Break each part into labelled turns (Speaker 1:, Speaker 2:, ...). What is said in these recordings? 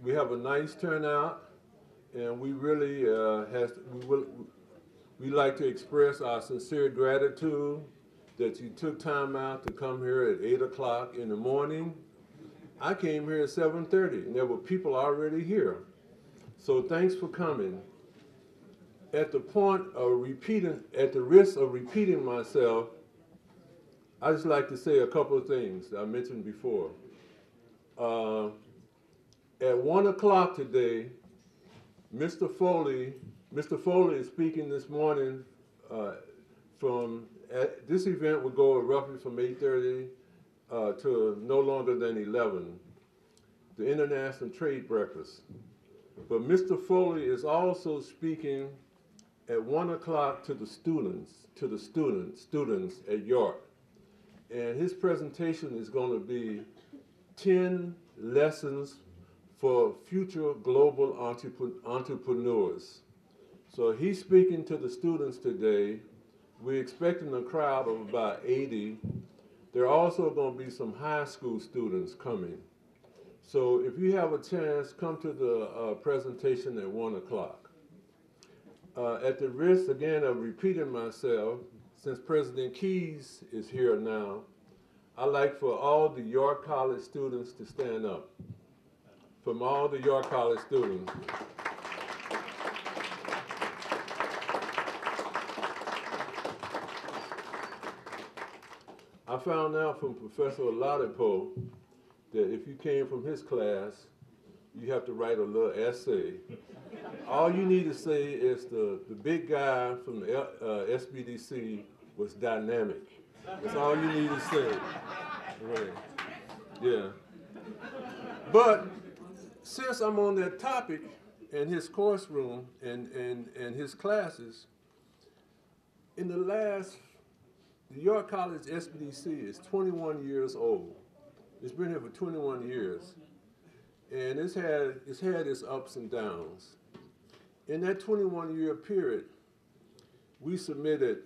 Speaker 1: we have a nice turnout, and we really we like to express our sincere gratitude that you took time out to come here at 8 o'clock in the morning. I came here at 7:30, and there were people already here. So thanks for coming. At the risk of repeating myself, I just like to say a couple of things that I mentioned before. At 1 o'clock today, Mr. Foley is speaking this morning this event will go roughly from 8:30 to no longer than 11, the International Trade Breakfast. But Mr. Foley is also speaking at 1 o'clock to the students at York. And his presentation is going to be 10 lessons for future global entrepreneurs. So he's speaking to the students today. We're expecting a crowd of about 80. There are also going to be some high school students coming. So if you have a chance, come to the presentation at 1 o'clock. At the risk, again, of repeating myself, since President Keys is here now, I'd like for all the York College students to stand up. From all the York College students. I found out from Professor Oladipo that if you came from his class, you have to write a little essay. All you need to say is the big guy from the SBDC was dynamic. That's all you need to say. Right. Yeah. But since I'm on that topic in his course room and his classes, the York College SBDC is 21 years old. It's been here for 21 years. And it's had its ups and downs. In that 21-year period, we submitted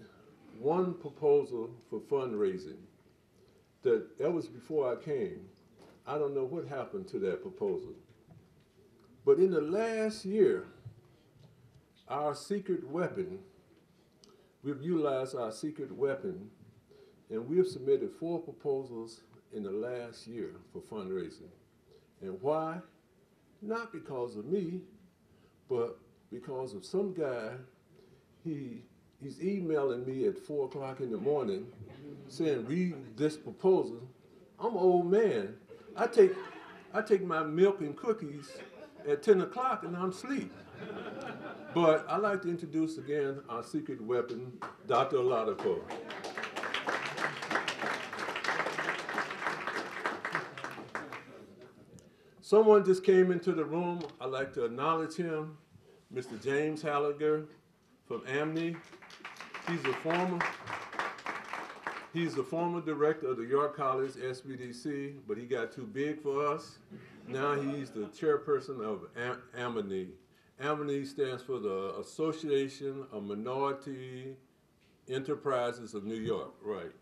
Speaker 1: one proposal for fundraising. That was before I came. I don't know what happened to that proposal. But in the last year, our secret weapon, we've utilized our secret weapon, and we've submitted 4 proposals in the last year for fundraising. And why? Not because of me, but because of some guy. He's emailing me at 4 o'clock in the morning saying, read this proposal. I'm an old man. I take my milk and cookies at 10 o'clock and I'm asleep. But I'd like to introduce again our secret weapon, Dr. Oladipo. Someone just came into the room. I'd like to acknowledge him, Mr. James Halliger from AMNI. He's the former director of the York College SBDC, but he got too big for us. Now he's the chairperson of AMNI. AMNI stands for the Association of Minority Enterprises of New York, right?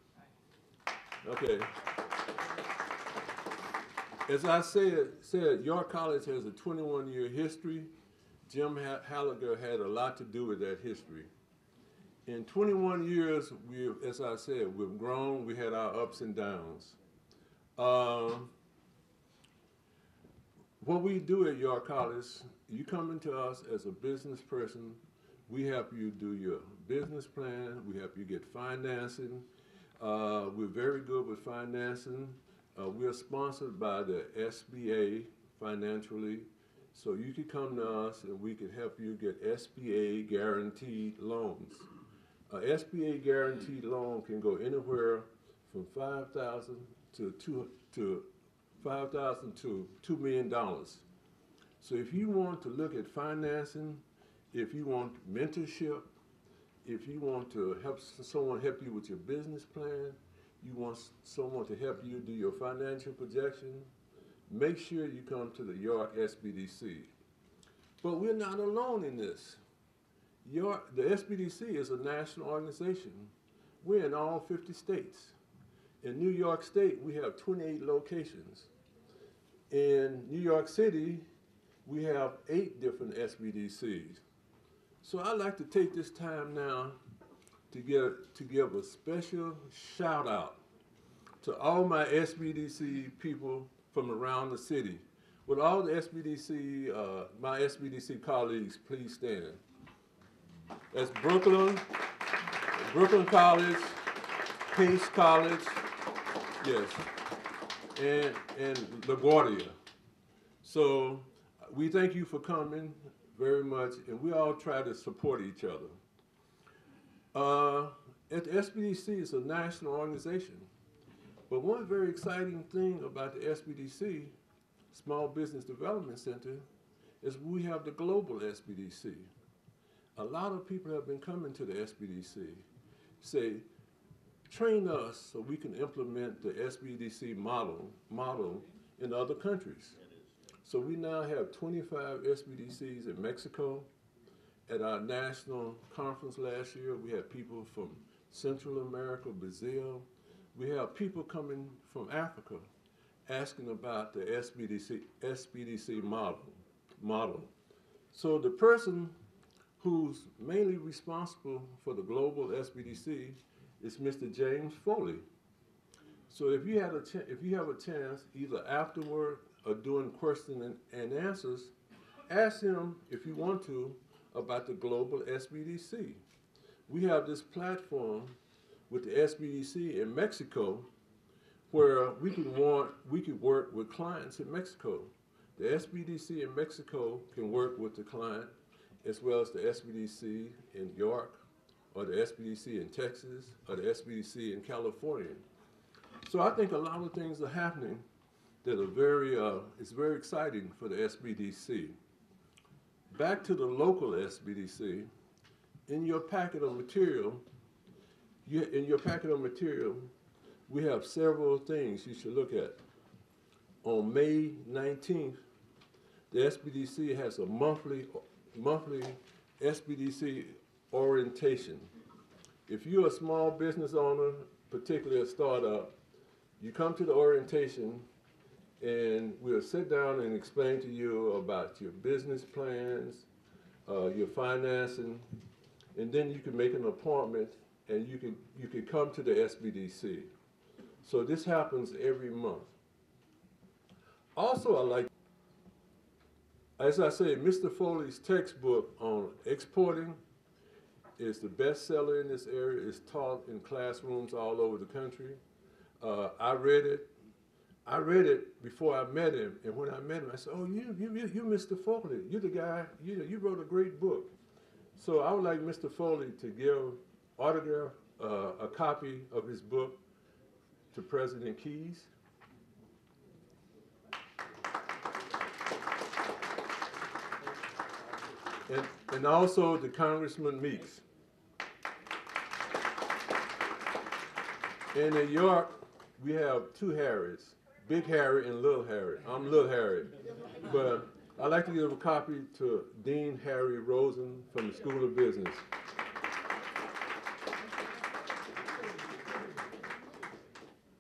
Speaker 1: Okay. As I said, York College has a 21-year history. Jim Halliger had a lot to do with that history. In 21 years, as I said, we've grown. We had our ups and downs. What we do at York College, you come into us as a business person. We help you do your business plan. We help you get financing. We're very good with financing. We are sponsored by the SBA financially. So you can come to us and we can help you get SBA guaranteed loans. An SBA guaranteed loan can go anywhere from $5,000 to $2 million. So if you want to look at financing, if you want mentorship, if you want to help someone help you with your business plan, you want someone to help you do your financial projection, make sure you come to the York SBDC. But we're not alone in this. The SBDC is a national organization. We're in all 50 states. In New York State, we have 28 locations. In New York City, we have 8 different SBDCs. So I'd like to take this time now to give a special shout out to all my SBDC people from around the city. With all the SBDC, my SBDC colleagues, please stand. That's Brooklyn College, Pace College, yes, and LaGuardia. So we thank you for coming very much, and we all try to support each other. At the SBDC, it's a national organization. But one very exciting thing about the SBDC, Small Business Development Center, is we have the global SBDC. A lot of people have been coming to the SBDC, say, train us so we can implement the SBDC model in other countries. So we now have 25 SBDCs in Mexico. At our national conference last year, we had people from Central America, Brazil. We have people coming from Africa asking about the SBDC model. So the person who's mainly responsible for the global SBDC is Mr. James Foley. So if you have a chance, either afterward or during question and answers, ask him, if you want to, about the global SBDC. We have this platform with the SBDC in Mexico where we could work with clients in Mexico. The SBDC in Mexico can work with the client as well as the SBDC in York, or the SBDC in Texas, or the SBDC in California. So I think a lot of things are happening that are it's very exciting for the SBDC. Back to the local SBDC, in your packet of material, we have several things you should look at. On May 19th, the SBDC has a monthly SBDC orientation. If you're a small business owner, particularly a startup, you come to the orientation and we'll sit down and explain to you about your business plans, your financing, and then you can make an appointment and you can come to the SBDC. So this happens every month. Also, as I say, Mr. Foley's textbook on exporting is the best seller in this area. It's taught in classrooms all over the country. I read it before I met him, and when I met him, I said, "Oh, you Mr. Foley, you're the guy. You wrote a great book." So I would like Mr. Foley to autograph a copy of his book to President Keys. And also to Congressman Meeks. And in York, we have 2 Harrys, Big Harry and Little Harry. I'm Little Harry. But I'd like to give a copy to Dean Harry Rosen from the School of Business.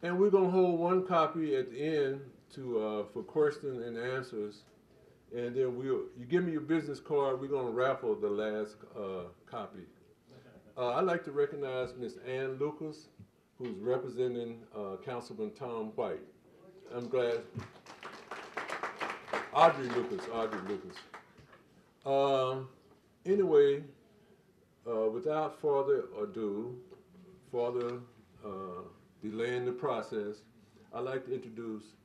Speaker 1: And we're going to hold 1 copy at the end for questions and answers. And then you give me your business card, we're going to raffle the last copy. I'd like to recognize Ms. Ann Lucas, who's representing Councilman Tom White. I'm glad. Audrey Lucas. Anyway, without further ado, delaying the process, I'd like to introduce,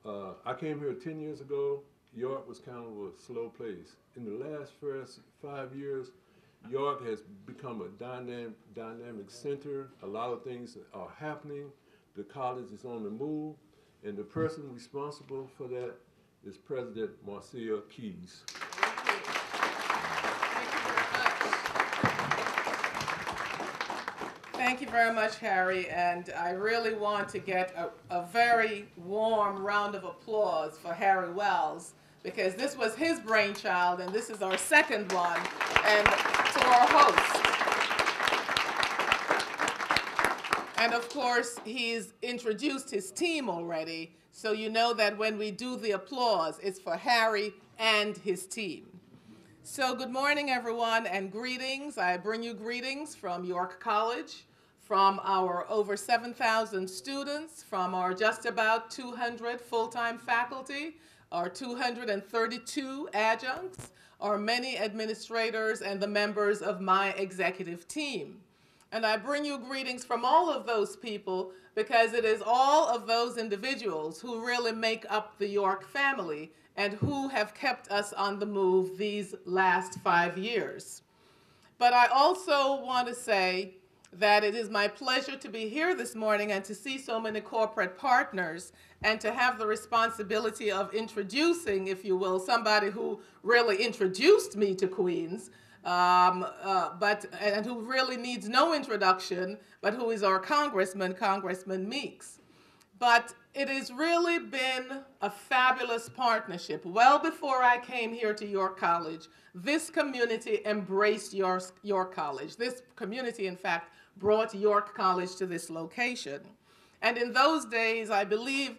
Speaker 1: I came here 10 years ago. York was kind of a slow place. In the last 5 years, York has become a dynamic center. A lot of things are happening. The college is on the move, and the person responsible for that is President Marcia Keys.
Speaker 2: Thank you very much, Harry, and I really want to get a very warm round of applause for Harry Wells, because this was his brainchild, and this is our second one, and to our host. And of course, he's introduced his team already, so you know that when we do the applause, it's for Harry and his team. So good morning, everyone, and greetings. I bring you greetings from York College, from our over 7,000 students, from our just about 200 full-time faculty, our 232 adjuncts, our many administrators, and the members of my executive team. And I bring you greetings from all of those people because it is all of those individuals who really make up the York family and who have kept us on the move these last 5 years. But I also want to say that it is my pleasure to be here this morning and to see so many corporate partners and to have the responsibility of introducing, if you will, somebody who really introduced me to Queens, and who really needs no introduction, but who is our Congressman, Congressman Meeks. But it has really been a fabulous partnership. Well before I came here to York College, this community embraced York College. This community, in fact, brought York College to this location. And in those days, I believe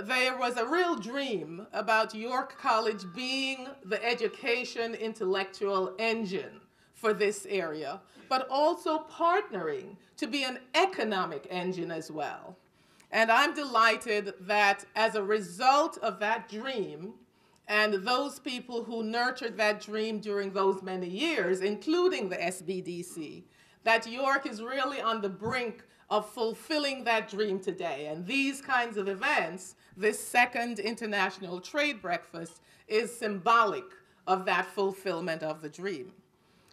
Speaker 2: there was a real dream about York College being the education intellectual engine for this area, but also partnering to be an economic engine as well. And I'm delighted that as a result of that dream, and those people who nurtured that dream during those many years, including the SBDC, that York is really on the brink of fulfilling that dream today. And these kinds of events, this second International Trade Breakfast, is symbolic of that fulfillment of the dream.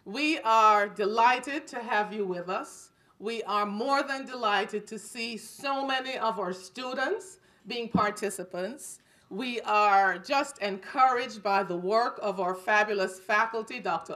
Speaker 2: We are delighted to have you with us. We are more than delighted to see so many of our students being participants. We are just encouraged by the work of our fabulous faculty, Dr.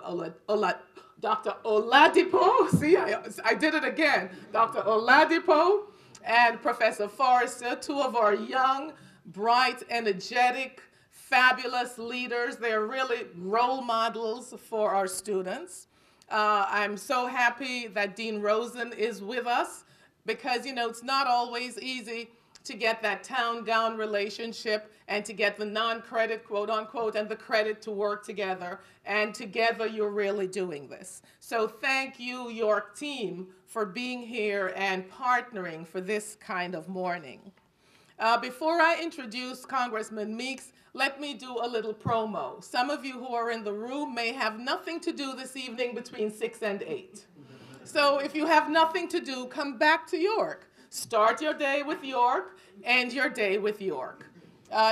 Speaker 2: Oladipo, see, I did it again, Dr. Oladipo and Professor Forrester, two of our young, bright, energetic, fabulous leaders. They're really role models for our students. I'm so happy that Dean Rosen is with us because, you know, it's not always easy to get that town-gown relationship and to get the non-credit, quote-unquote, and the credit to work together. And together, you're really doing this. So thank you, York team, for being here and partnering for this kind of morning. Before I introduce Congressman Meeks, let me do a little promo. Some of you who are in the room may have nothing to do this evening between 6 and 8. So if you have nothing to do, come back to York. Start your day with York, end your day with York.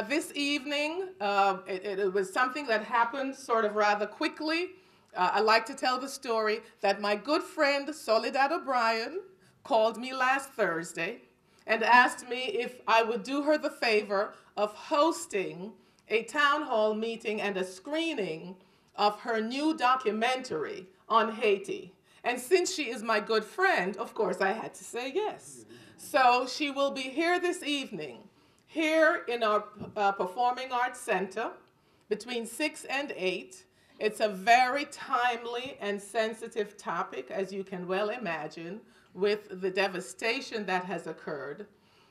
Speaker 2: This evening, it was something that happened sort of rather quickly. I like to tell the story that my good friend Soledad O'Brien called me last Thursday and asked me if I would do her the favor of hosting a town hall meeting and a screening of her new documentary on Haiti. And since she is my good friend, of course, I had to say yes. So she will be here this evening, here in our Performing Arts Center, between 6 and 8. It's a very timely and sensitive topic, as you can well imagine, with the devastation that has occurred.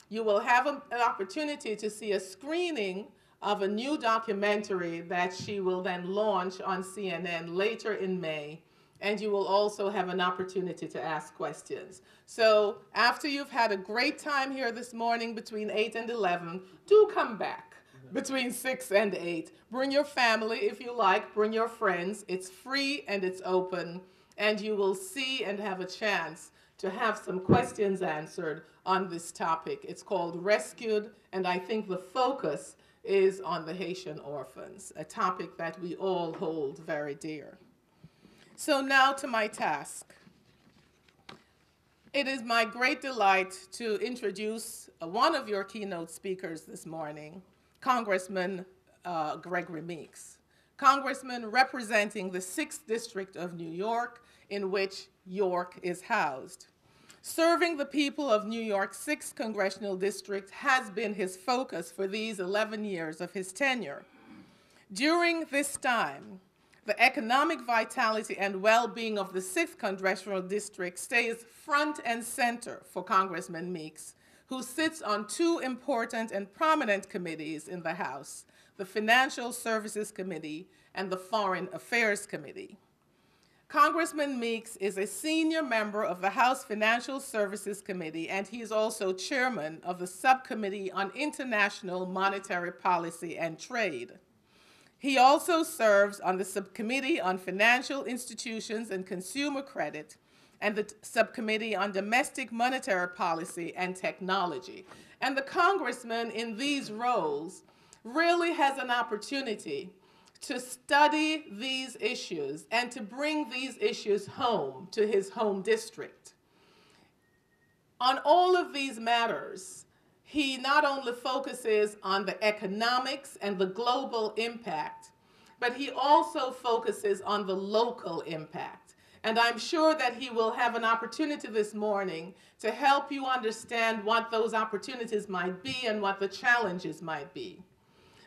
Speaker 2: You will have an opportunity to see a screening of a new documentary that she will then launch on CNN later in May. And you will also have an opportunity to ask questions. So after you've had a great time here this morning between 8 and 11, do come back between 6 and 8. Bring your family if you like, bring your friends. It's free and it's open, and you will see and have a chance to have some questions answered on this topic. It's called Rescued, and I think the focus is on the Haitian orphans, a topic that we all hold very dear. So now to my task. It is my great delight to introduce one of your keynote speakers this morning, Congressman Gregory Meeks. Congressman representing the 6th District of New York, in which York is housed. Serving the people of New York's 6th Congressional District has been his focus for these 11 years of his tenure. During this time, The economic vitality and well-being of the 6th Congressional District stays front and center for Congressman Meeks, who sits on 2 important and prominent committees in the House, the Financial Services Committee and the Foreign Affairs Committee. Congressman Meeks is a senior member of the House Financial Services Committee, and he is also chairman of the Subcommittee on International Monetary Policy and Trade. He also serves on the Subcommittee on Financial Institutions and Consumer Credit and the Subcommittee on Domestic Monetary Policy and Technology. And the congressman in these roles really has an opportunity to study these issues and to bring these issues home to his home district. On all of these matters, he not only focuses on the economics and the global impact, but he also focuses on the local impact. And I'm sure that he will have an opportunity this morning to help you understand what those opportunities might be and what the challenges might be.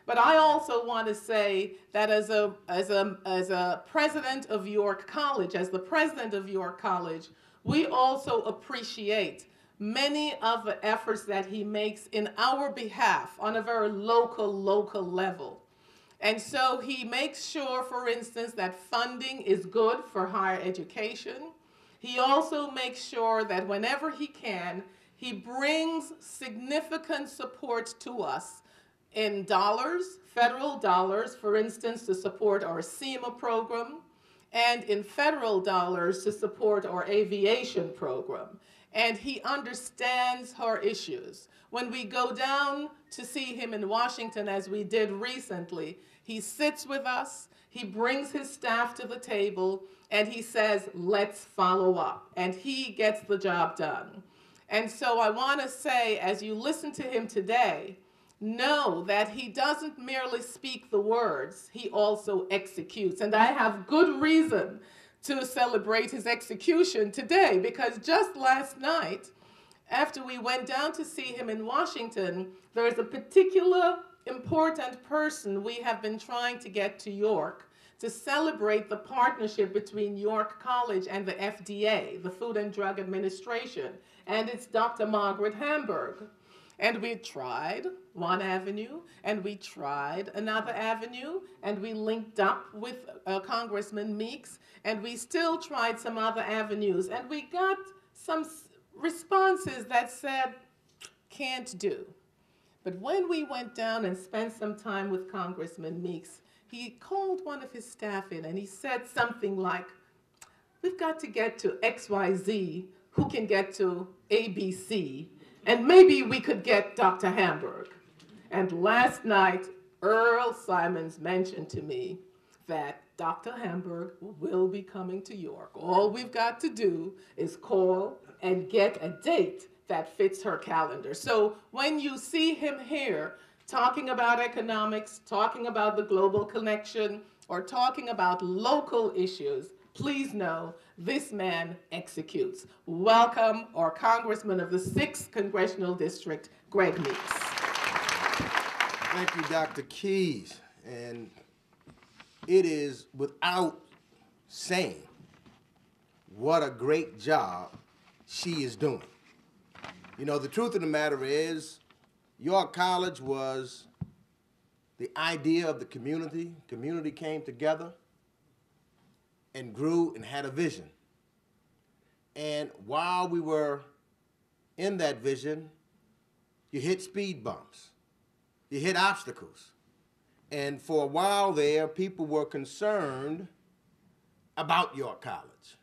Speaker 2: But I also want to say that as a president of York College, as the president of York College, we also appreciate many of the efforts that he makes in our behalf on a very local level. And so he makes sure, for instance, that funding is good for higher education. He also makes sure that whenever he can, he brings significant support to us in dollars, federal dollars, for instance, to support our SEMA program, and in federal dollars to support our aviation program. And he understands her issues. When we go down to see him in Washington, as we did recently, he sits with us, he brings his staff to the table, and he says, let's follow up. And he gets the job done. And so I want to say, as you listen to him today, know that he doesn't merely speak the words, he also executes. And I have good reason to celebrate his execution today, because just last night, after we went down to see him in Washington, there is a particular important person we have been trying to get to York to celebrate the partnership between York College and the FDA, the Food and Drug Administration, and it's Dr. Margaret Hamburg. And we tried one avenue, and we tried another avenue, and we linked up with Congressman Meeks, and we still tried some other avenues, and we got some responses that said, can't do. But when we went down and spent some time with Congressman Meeks, he called one of his staff in, and he said something like, we've got to get to XYZ, who can get to ABC, and maybe we could get Dr. Hamburg. And last night, Earl Simons mentioned to me that Dr. Hamburg will be coming to York. All we've got to do is call and get a date that fits her calendar. So when you see him here talking about economics, talking about the global connection, or talking about local issues, please know this man executes. Welcome, our Congressman of the 6th Congressional District, Greg Meeks.
Speaker 3: Thank you, Dr. Keys. And it is without saying what a great job she is doing. You know, the truth of the matter is, York College was the idea of the community. Community came together and grew and had a vision. And while we were in that vision, you hit speed bumps, you hit obstacles. And for a while there, people were concerned about York College.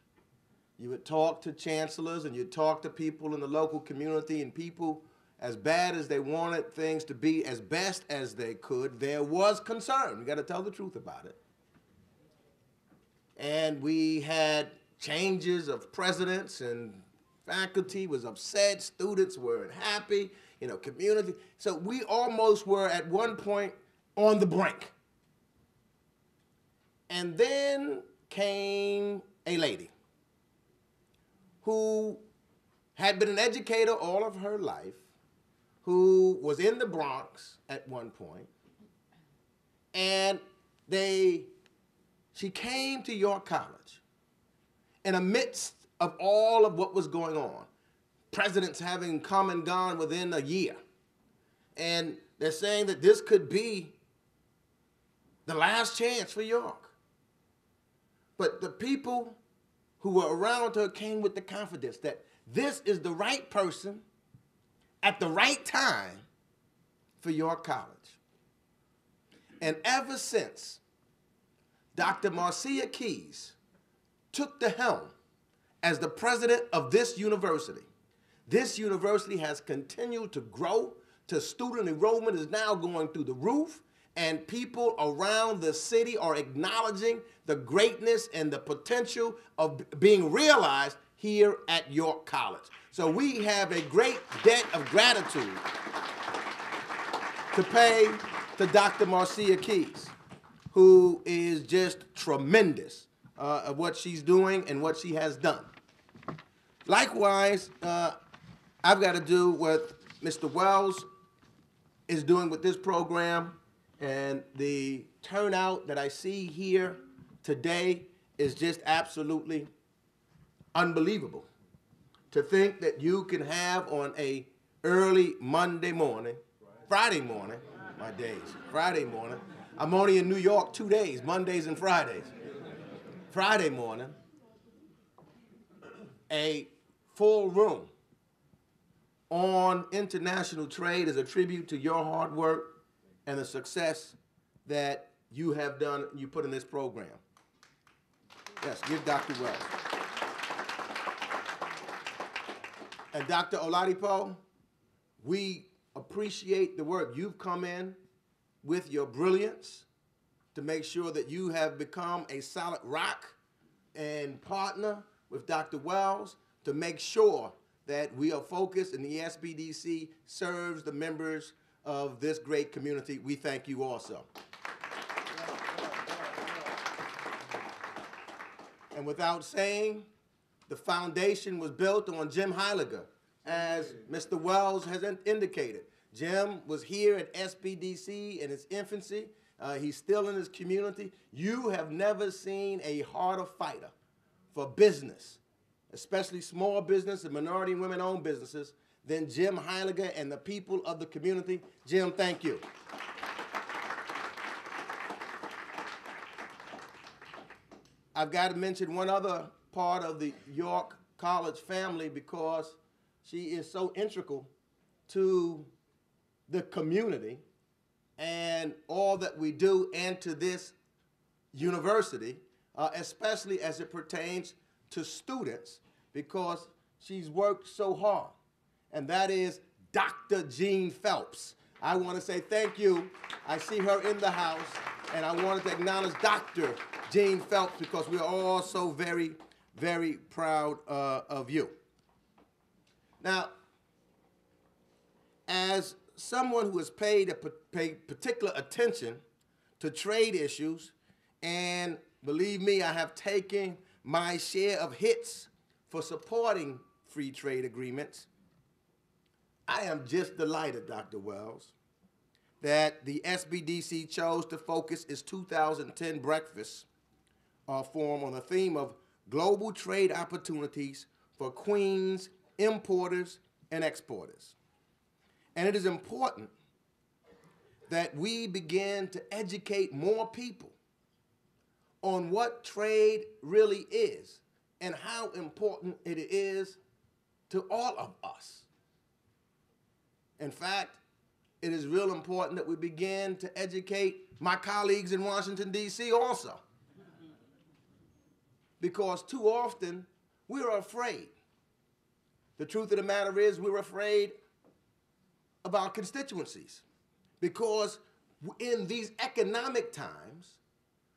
Speaker 3: You would talk to chancellors and you'd talk to people in the local community, and people, as bad as they wanted things to be as best as they could, there was concern. We got to tell the truth about it. And we had changes of presidents, and faculty was upset, students weren't happy, you know, community. So we almost were at one point on the brink. And then came a lady who had been an educator all of her life, who was in the Bronx at one point, and they She came to York College in the midst of all of what was going on. Presidents having come and gone within a year. And they're saying that this could be the last chance for York. But the people who were around her came with the confidence that this is the right person at the right time for York College. And ever since Dr. Marcia Keyes took the helm as the president of this university has continued to grow. Student enrollment is now going through the roof, and people around the city are acknowledging the greatness and the potential of being realized here at York College. So we have a great debt of gratitude to pay to Dr. Marcia Keyes, who is just tremendous at what she's doing and what she has done. Likewise, I've got to do what Mr. Wells is doing with this program, and the turnout that I see here today is just absolutely unbelievable. To think that you can have on a early Monday morning, Friday morning, my days, Friday morning, I'm only in New York 2 days, Mondays and Fridays. Friday morning, a full room on international trade is a tribute to your hard work and the success that you have done, you put in this program. Yes, give Dr. Wells. And Dr. Oladipo, we appreciate the work. You've come in with your brilliance to make sure that you have become a solid rock and partner with Dr. Wells to make sure that we are focused and the SBDC serves the members of this great community. We thank you also. And without saying, the foundation was built on Jim Heiliger, as Mr. Wells has indicated. Jim was here at SBDC in its infancy. He's still in his community. You have never seen a harder fighter for business, especially small business and minority and women-owned businesses, than Jim Heiliger and the people of the community. Jim, thank you. I've got to mention one other part of the York College family because she is so integral to the community and all that we do and to this university, especially as it pertains to students, because she's worked so hard, and that is Dr. Jean Phelps. I want to say thank you. I see her in the house, and I wanted to acknowledge Dr. Jean Phelps because we are all so very, very proud of you. Now, as someone who has paid particular attention to trade issues, and believe me, I have taken my share of hits for supporting free trade agreements, I am just delighted, Dr. Wells, that the SBDC chose to focus its 2010 breakfast forum on the theme of global trade opportunities for queens, importers, and exporters. And it is important that we begin to educate more people on what trade really is and how important it is to all of us. In fact, it is real important that we begin to educate my colleagues in Washington, D.C. also. Because too often, we're afraid. The truth of the matter is we're afraid of our constituencies. Because in these economic times,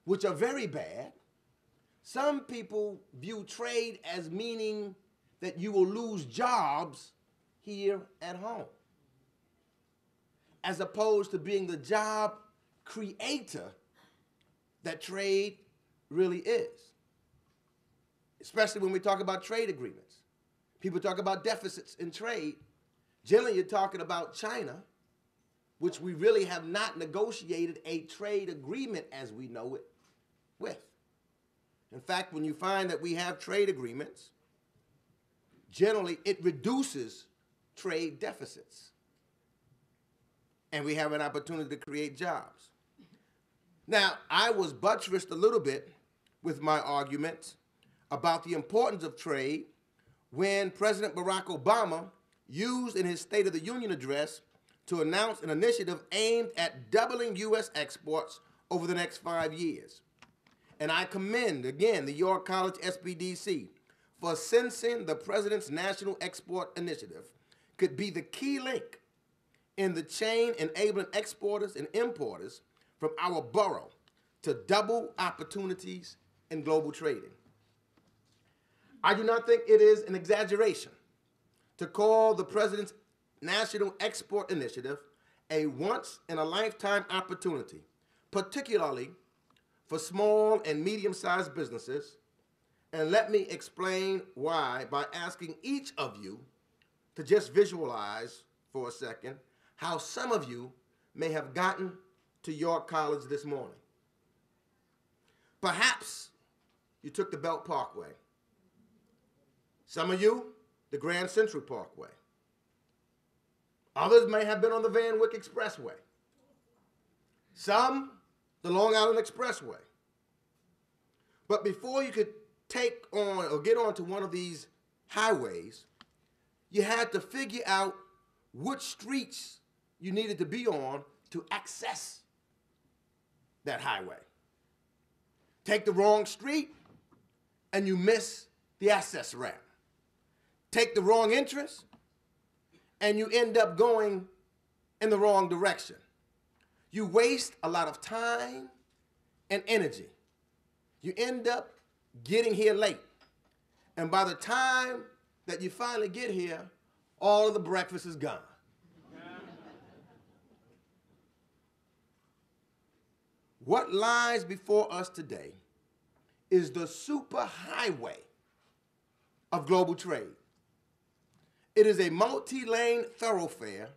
Speaker 3: which are very bad, some people view trade as meaning that you will lose jobs here at home, as opposed to being the job creator that trade really is. Especially when we talk about trade agreements. People talk about deficits in trade. Generally, you're talking about China, which we really have not negotiated a trade agreement as we know it with. In fact, when you find that we have trade agreements, generally it reduces trade deficits. And we have an opportunity to create jobs. Now, I was buttressed a little bit with my arguments about the importance of trade when President Barack Obama used in his State of the Union address to announce an initiative aimed at doubling U.S. exports over the next 5 years. And I commend, again, the York College SBDC for sensing the President's National Export Initiative could be the key link in the chain enabling exporters and importers from our borough to double opportunities in global trading. I do not think it is an exaggeration to call the President's National Export Initiative a once-in-a-lifetime opportunity, particularly for small and medium-sized businesses. And let me explain why by asking each of you to just visualize for a second how some of you may have gotten to York College this morning. Perhaps you took the Belt Parkway. Some of you, the Grand Central Parkway. Others may have been on the Van Wyck Expressway. Some, the Long Island Expressway. But before you could take on or get onto one of these highways, you had to figure out which streets you needed to be on to access that highway. Take the wrong street and you miss the access ramp. Take the wrong entrance and you end up going in the wrong direction. You waste a lot of time and energy. You end up getting here late. And by the time that you finally get here, all of the breakfast is gone. What lies before us today is the superhighway of global trade. It is a multi-lane thoroughfare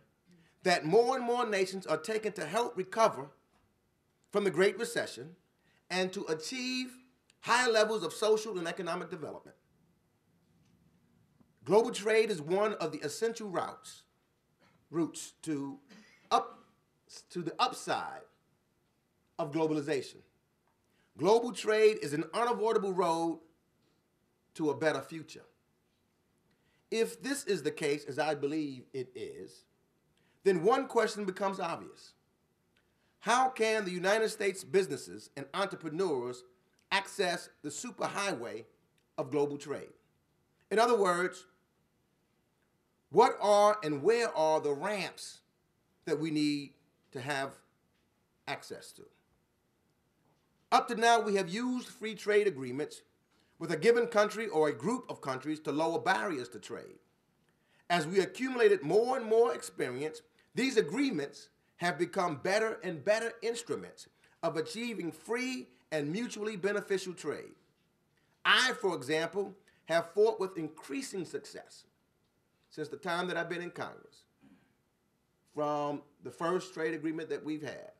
Speaker 3: that more and more nations are taking to help recover from the Great Recession and to achieve higher levels of social and economic development. Global trade is one of the essential routes to the upside of globalization. Global trade is an unavoidable road to a better future. If this is the case, as I believe it is, then one question becomes obvious. How can the United States businesses and entrepreneurs access the superhighway of global trade? In other words, what are and where are the ramps that we need to have access to? Up to now, we have used free trade agreements with a given country or a group of countries to lower barriers to trade. As we accumulated more and more experience, these agreements have become better and better instruments of achieving free and mutually beneficial trade. I, for example, have fought with increasing success since the time that I've been in Congress, from the first trade agreement that we've had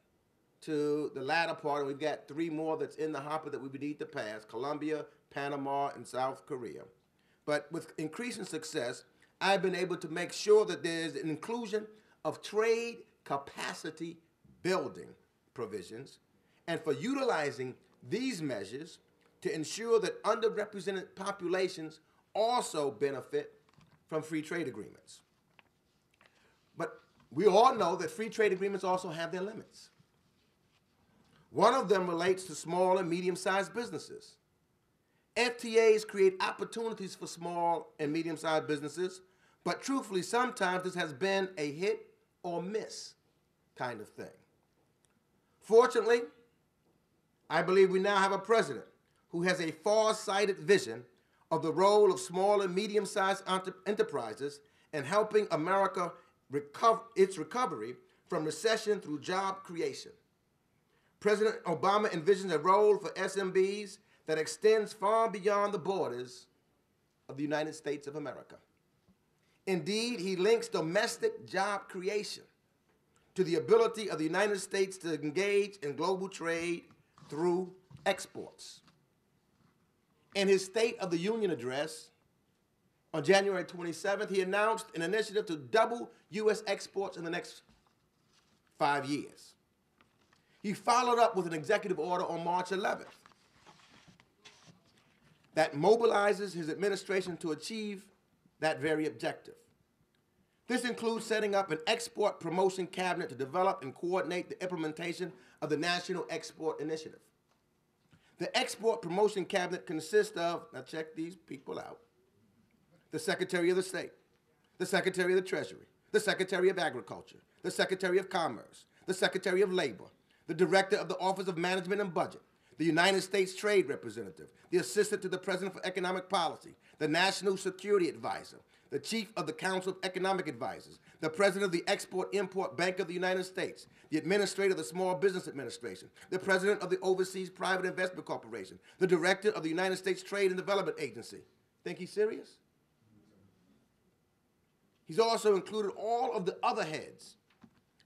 Speaker 3: to the latter part, and we've got 3 more that's in the hopper that we would need to pass: Colombia, Panama, and South Korea. But with increasing success, I've been able to make sure that there's an inclusion of trade capacity building provisions, and for utilizing these measures to ensure that underrepresented populations also benefit from free trade agreements. But we all know that free trade agreements also have their limits. One of them relates to small and medium-sized businesses. FTAs create opportunities for small and medium-sized businesses, but truthfully, sometimes this has been a hit or miss kind of thing. Fortunately, I believe we now have a president who has a far-sighted vision of the role of small and medium-sized enterprises in helping America its recovery from recession through job creation. President Obama envisions a role for SMBs that extends far beyond the borders of the United States of America. Indeed, he links domestic job creation to the ability of the United States to engage in global trade through exports. In his State of the Union address on January 27th, he announced an initiative to double U.S. exports in the next 5 years. He followed up with an executive order on March 11th that mobilizes his administration to achieve that very objective. This includes setting up an export promotion cabinet to develop and coordinate the implementation of the National Export Initiative. The Export Promotion Cabinet consists of, now check these people out, the Secretary of the State, the Secretary of the Treasury, the Secretary of Agriculture, the Secretary of Commerce, the Secretary of Labor, the Director of the Office of Management and Budget, the United States Trade Representative, the Assistant to the President for Economic Policy, the National Security Advisor, the Chief of the Council of Economic Advisors, the President of the Export-Import Bank of the United States, the Administrator of the Small Business Administration, the President of the Overseas Private Investment Corporation, the Director of the United States Trade and Development Agency. Think he's serious? He's also included all of the other heads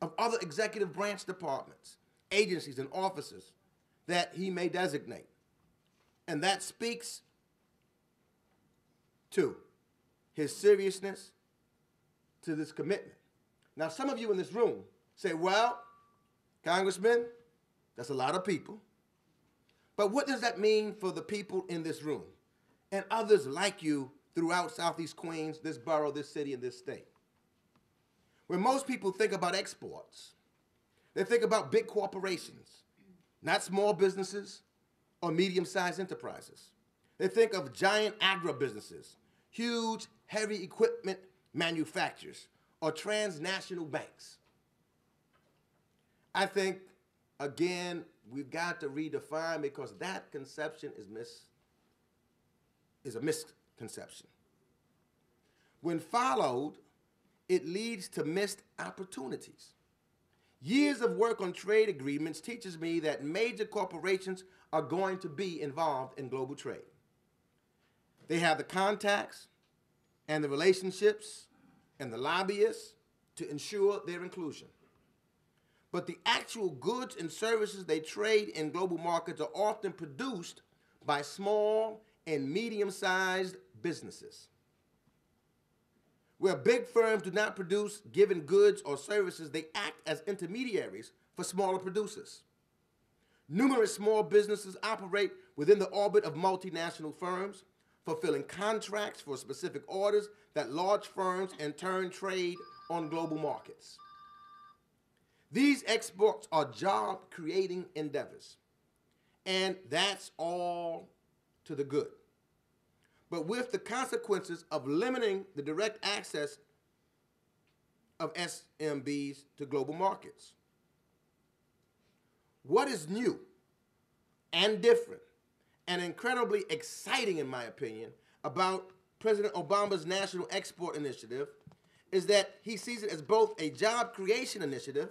Speaker 3: of other executive branch departments, agencies, and offices that he may designate. And that speaks to his seriousness to this commitment. Now, some of you in this room say, well, Congressman, that's a lot of people. But what does that mean for the people in this room and others like you throughout Southeast Queens, this borough, this city, and this state? When most people think about exports, they think about big corporations, not small businesses or medium-sized enterprises. They think of giant agribusinesses, huge, heavy equipment manufacturers, or transnational banks. I think, again, we've got to redefine, because that conception is a misconception. When followed, it leads to missed opportunities. Years of work on trade agreements teaches me that major corporations are going to be involved in global trade. They have the contacts and the relationships and the lobbyists to ensure their inclusion. But the actual goods and services they trade in global markets are often produced by small and medium-sized businesses. Where big firms do not produce given goods or services, they act as intermediaries for smaller producers. Numerous small businesses operate within the orbit of multinational firms, fulfilling contracts for specific orders that large firms in turn trade on global markets. These exports are job-creating endeavors, and that's all to the good. But with the consequences of limiting the direct access of SMBs to global markets. What is new and different and incredibly exciting, in my opinion, about President Obama's National Export Initiative is that he sees it as both a job creation initiative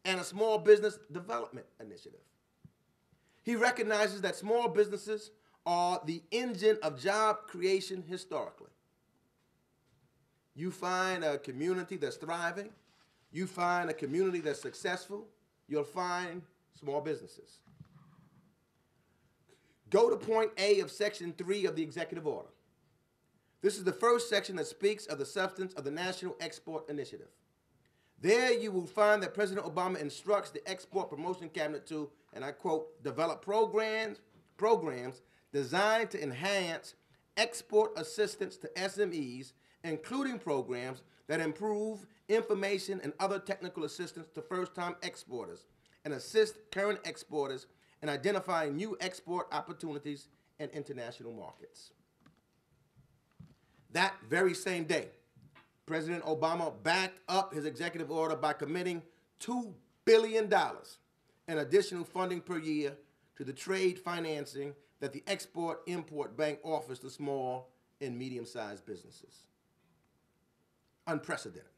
Speaker 3: and a small business development initiative. He recognizes that small businesses are the engine of job creation historically. You find a community that's thriving, you find a community that's successful, you'll find small businesses. Go to point A of section 3 of the executive order. This is the first section that speaks of the substance of the National Export Initiative. There you will find that President Obama instructs the Export Promotion Cabinet to, and I quote, develop programs designed to enhance export assistance to SMEs, including programs that improve information and other technical assistance to first-time exporters and assist current exporters in identifying new export opportunities in international markets. That very same day, President Obama backed up his executive order by committing $2 billion in additional funding per year to the trade financing that the Export-Import Bank offers to small and medium-sized businesses. Unprecedented.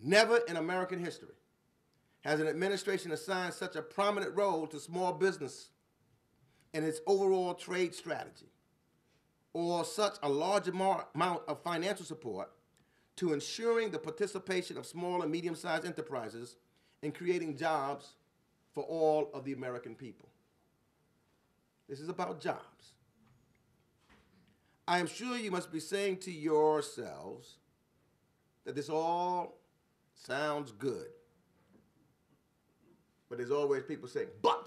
Speaker 3: Never in American history has an administration assigned such a prominent role to small business in its overall trade strategy, or such a large amount of financial support to ensuring the participation of small and medium-sized enterprises in creating jobs for all of the American people. This is about jobs. I am sure you must be saying to yourselves that this all sounds good. But there's always people saying, but.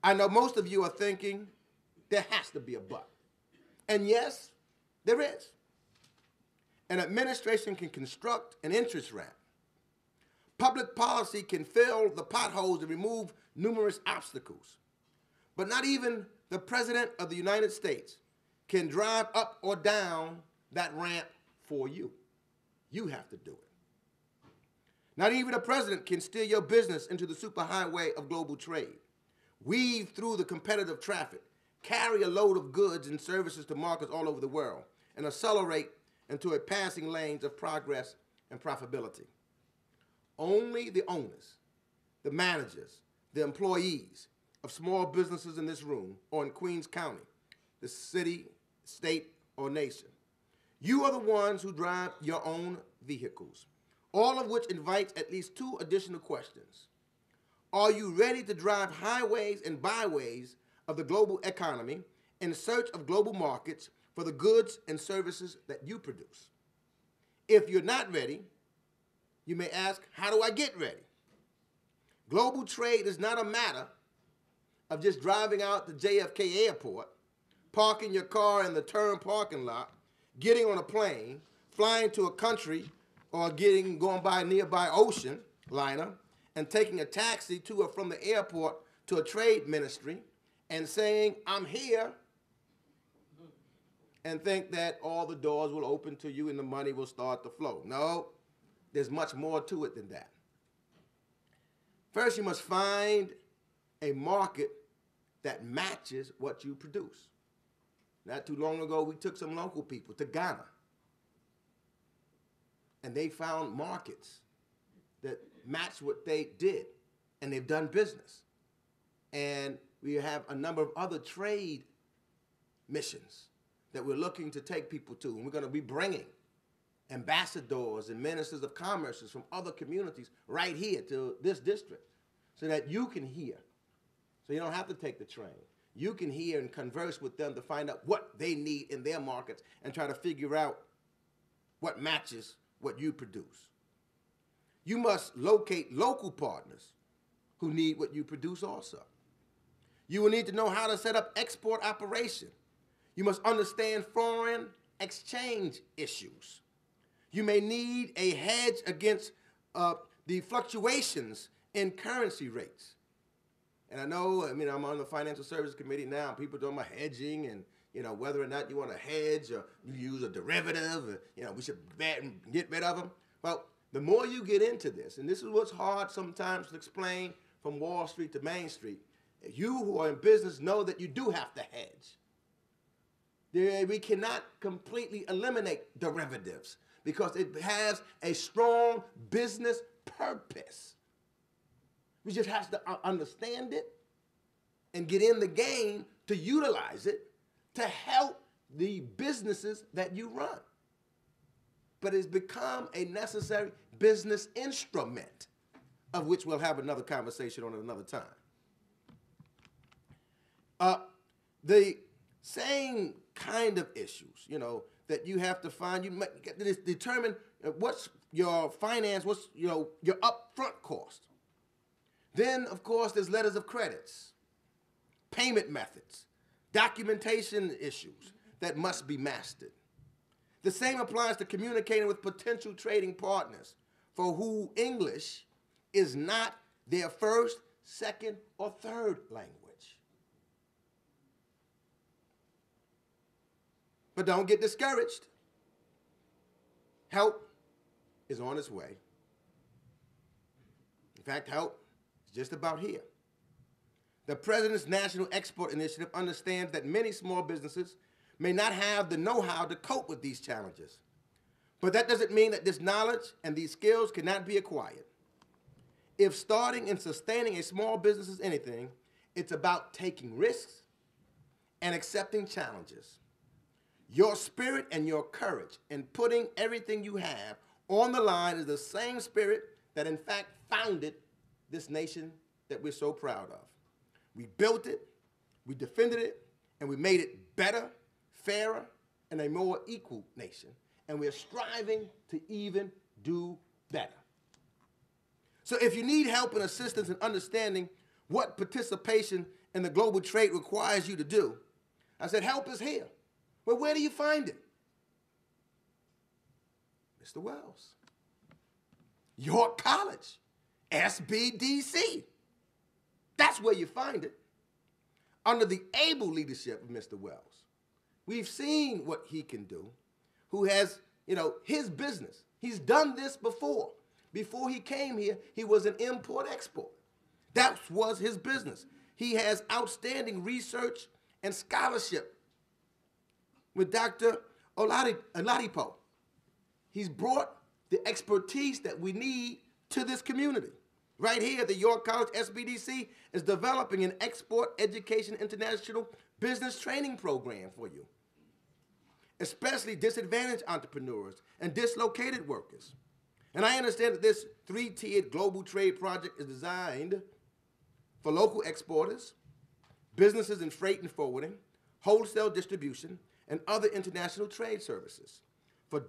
Speaker 3: I know most of you are thinking there has to be a but. And yes, there is. An administration can construct an interest ramp. Public policy can fill the potholes and remove numerous obstacles. But not even the President of the United States can drive up or down that ramp for you. You have to do it. Not even the President can steer your business into the superhighway of global trade, weave through the competitive traffic, carry a load of goods and services to markets all over the world, and accelerate into a passing lanes of progress and profitability. Only the owners, the managers, the employees of small businesses in this room or in Queens County, the city, state, or nation. You are the ones who drive your own vehicles, all of which invites at least two additional questions. Are you ready to drive highways and byways of the global economy in search of global markets for the goods and services that you produce? If you're not ready, you may ask, how do I get ready? Global trade is not a matter of just driving out to JFK Airport, parking your car in the term parking lot, getting on a plane, flying to a country, or going by a nearby ocean liner, and taking a taxi to or from the airport to a trade ministry and saying, I'm here, and think that all the doors will open to you and the money will start to flow. No, there's much more to it than that. First, you must find a market that matches what you produce. Not too long ago, we took some local people to Ghana, and they found markets that matched what they did, and they've done business. And we have a number of other trade missions that we're looking to take people to, and we're going to be bringing ambassadors and ministers of commerce from other communities right here to this district so that you can hear. So you don't have to take the train. You can hear and converse with them to find out what they need in their markets and try to figure out what matches what you produce. You must locate local partners who need what you produce also. You will need to know how to set up export operation. You must understand foreign exchange issues. You may need a hedge against the fluctuations in currency rates. And I'm on the Financial Services Committee now. People talking about hedging and, whether or not you want to hedge or you use a derivative, or, we should get rid of them. Well, the more you get into this, and this is what's hard sometimes to explain from Wall Street to Main Street, you who are in business know that you do have to hedge. We cannot completely eliminate derivatives because it has a strong business purpose. We just have to understand it and get in the game to utilize it to help the businesses that you run. But it's become a necessary business instrument, of which we'll have another conversation on at another time. The same kind of issues, that you have to find, you might determine what's your finance, what's your upfront cost. Then, of course, there's letters of credits, payment methods, documentation issues that must be mastered. The same applies to communicating with potential trading partners for who English is not their first, second, or third language. But don't get discouraged. Help is on its way. In fact, help is just about here. The President's National Export Initiative understands that many small businesses may not have the know-how to cope with these challenges. But that doesn't mean that this knowledge and these skills cannot be acquired. If starting and sustaining a small business is anything, it's about taking risks and accepting challenges. Your spirit and your courage in putting everything you have on the line is the same spirit that in fact founded this nation that we're so proud of. We built it, we defended it, and we made it better, fairer, and a more equal nation. And we're striving to even do better. So if you need help and assistance in understanding what participation in the global trade requires you to do, I said, help is here. Well, where do you find it? Mr. Wells. York College, SBDC. That's where you find it. Under the able leadership of Mr. Wells. We've seen what he can do, who has, his business. He's done this before. Before he came here, he was an import-export. That was his business. He has outstanding research and scholarship with Dr. Oladipo. He's brought the expertise that we need to this community. Right here, the York College SBDC is developing an export education international business training program for you, especially disadvantaged entrepreneurs and dislocated workers. And I understand that this 3-tiered global trade project is designed for local exporters, businesses in freight and forwarding, wholesale distribution, and other international trade services, for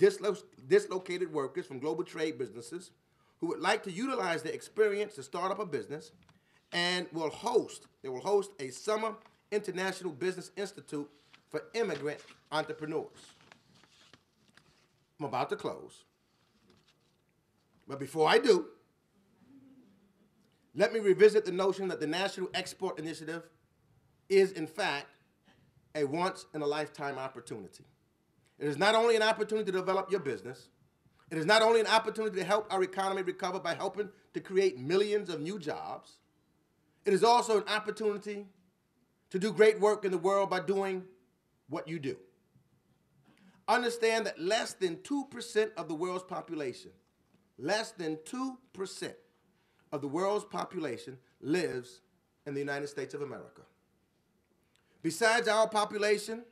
Speaker 3: dislocated workers from global trade businesses who would like to utilize their experience to start up a business, and they will host a summer international business institute for immigrant entrepreneurs. I'm about to close. But before I do, let me revisit the notion that the National Export Initiative is, in fact, a once-in-a-lifetime opportunity. It is not only an opportunity to develop your business, it is not only an opportunity to help our economy recover by helping to create millions of new jobs, it is also an opportunity to do great work in the world by doing what you do. Understand that less than 2% of the world's population, less than 2% of the world's population lives in the United States of America. Besides our population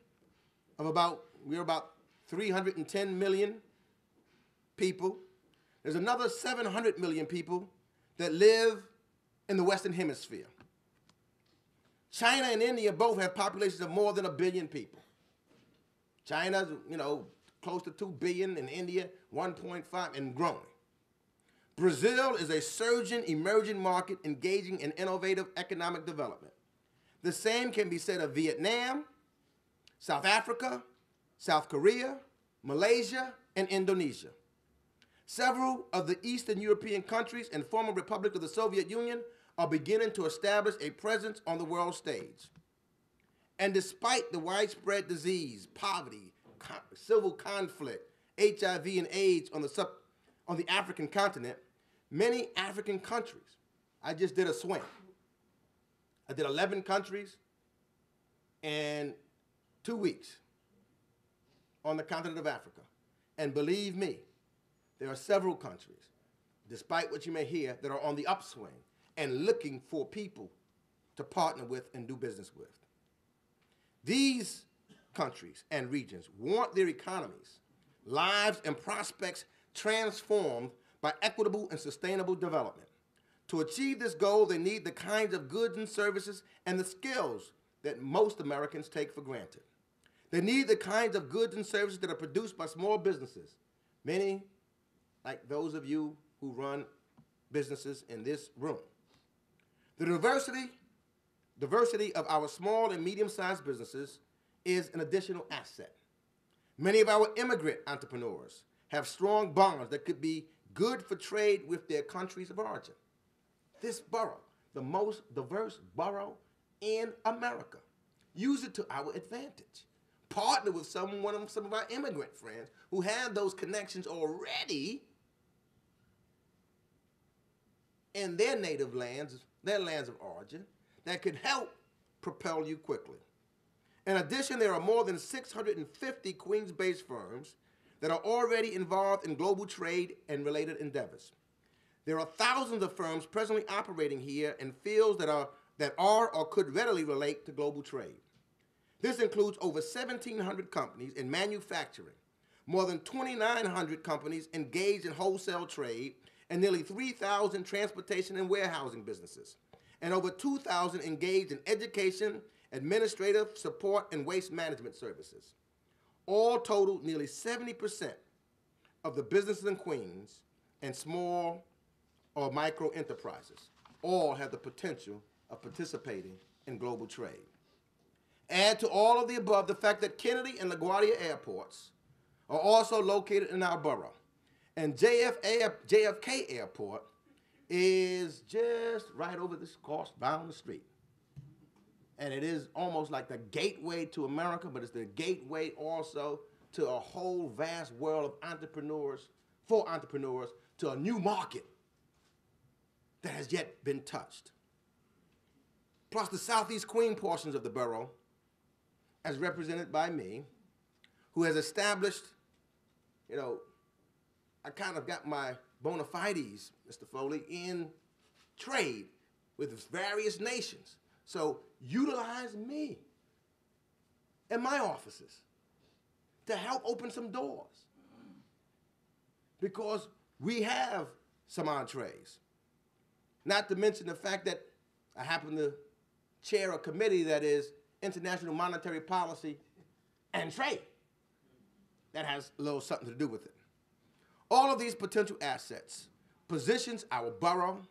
Speaker 3: of we're about 310 million people, there's another 700 million people that live in the Western Hemisphere. China and India both have populations of more than 1 billion people. China's, close to 2 billion, and India 1.5 and growing. Brazil is a surging, emerging market engaging in innovative economic development. The same can be said of Vietnam, South Africa, South Korea, Malaysia, and Indonesia. Several of the Eastern European countries and former republics of the Soviet Union are beginning to establish a presence on the world stage. And despite the widespread disease, poverty, civil conflict, HIV and AIDS on the African continent, many African countries, I just did a swing. I did 11 countries in 2 weeks on the continent of Africa. And believe me, there are several countries, despite what you may hear, that are on the upswing and looking for people to partner with and do business with. These countries and regions want their economies, lives, and prospects transformed by equitable and sustainable development. To achieve this goal, they need the kinds of goods and services and the skills that most Americans take for granted. They need the kinds of goods and services that are produced by small businesses, many like those of you who run businesses in this room. The diversity of our small and medium-sized businesses is an additional asset. Many of our immigrant entrepreneurs have strong bonds that could be good for trade with their countries of origin. This borough, the most diverse borough in America, use it to our advantage. Partner with some of our immigrant friends who have those connections already in their native lands, their lands of origin, that could help propel you quickly. In addition, there are more than 650 Queens-based firms that are already involved in global trade and related endeavors. There are thousands of firms presently operating here in fields that are or could readily relate to global trade. This includes over 1,700 companies in manufacturing, more than 2,900 companies engaged in wholesale trade, and nearly 3,000 transportation and warehousing businesses, and over 2,000 engaged in education administrative support, and waste management services. All total, nearly 70% of the businesses in Queens and small or micro enterprises all have the potential of participating in global trade. Add to all of the above the fact that Kennedy and LaGuardia airports are also located in our borough, and JFK Airport is just right over this course down the street. And it is almost like the gateway to America, but it's the gateway also to a whole vast world of entrepreneurs, for entrepreneurs, to a new market that has yet been touched. Plus the Southeast Queen portions of the borough, as represented by me, who has established, I kind of got my bona fides, Mr. Foley, in trade with various nations. So utilize me and my offices to help open some doors, because we have some entrees. Not to mention the fact that I happen to chair a committee that is international monetary policy and trade. That has a little something to do with it. All of these potential assets positions our borough,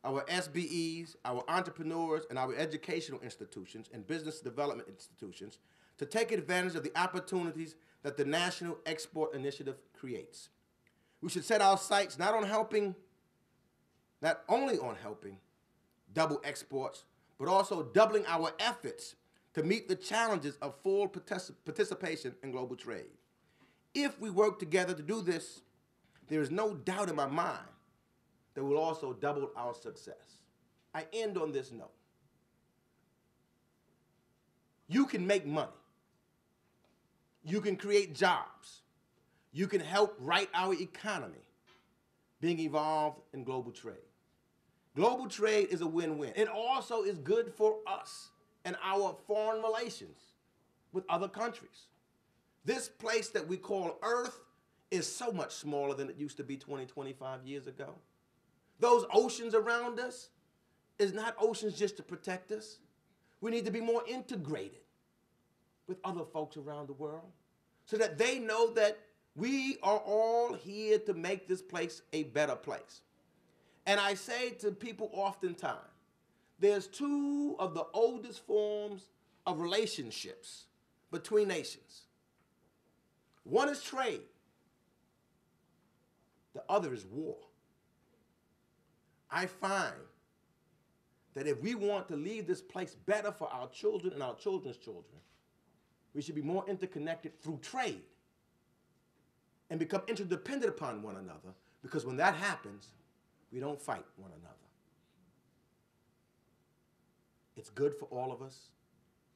Speaker 3: our SBEs, our entrepreneurs, and our educational institutions and business development institutions to take advantage of the opportunities that the National Export Initiative creates. We should set our sights not only on helping double exports, but also doubling our efforts to meet the challenges of full participation in global trade. If we work together to do this, there is no doubt in my mind that we'll also double our success. I end on this note. You can make money. You can create jobs. You can help right our economy being involved in global trade. Global trade is a win-win. It also is good for us and our foreign relations with other countries. This place that we call Earth is so much smaller than it used to be 20, 25 years ago. Those oceans around us is not oceans just to protect us. We need to be more integrated with other folks around the world so that they know that we are all here to make this place a better place. And I say to people oftentimes, there's two of the oldest forms of relationships between nations. One is trade. The other is war. I find that if we want to leave this place better for our children and our children's children, we should be more interconnected through trade and become interdependent upon one another, because when that happens, we don't fight one another. It's good for all of us.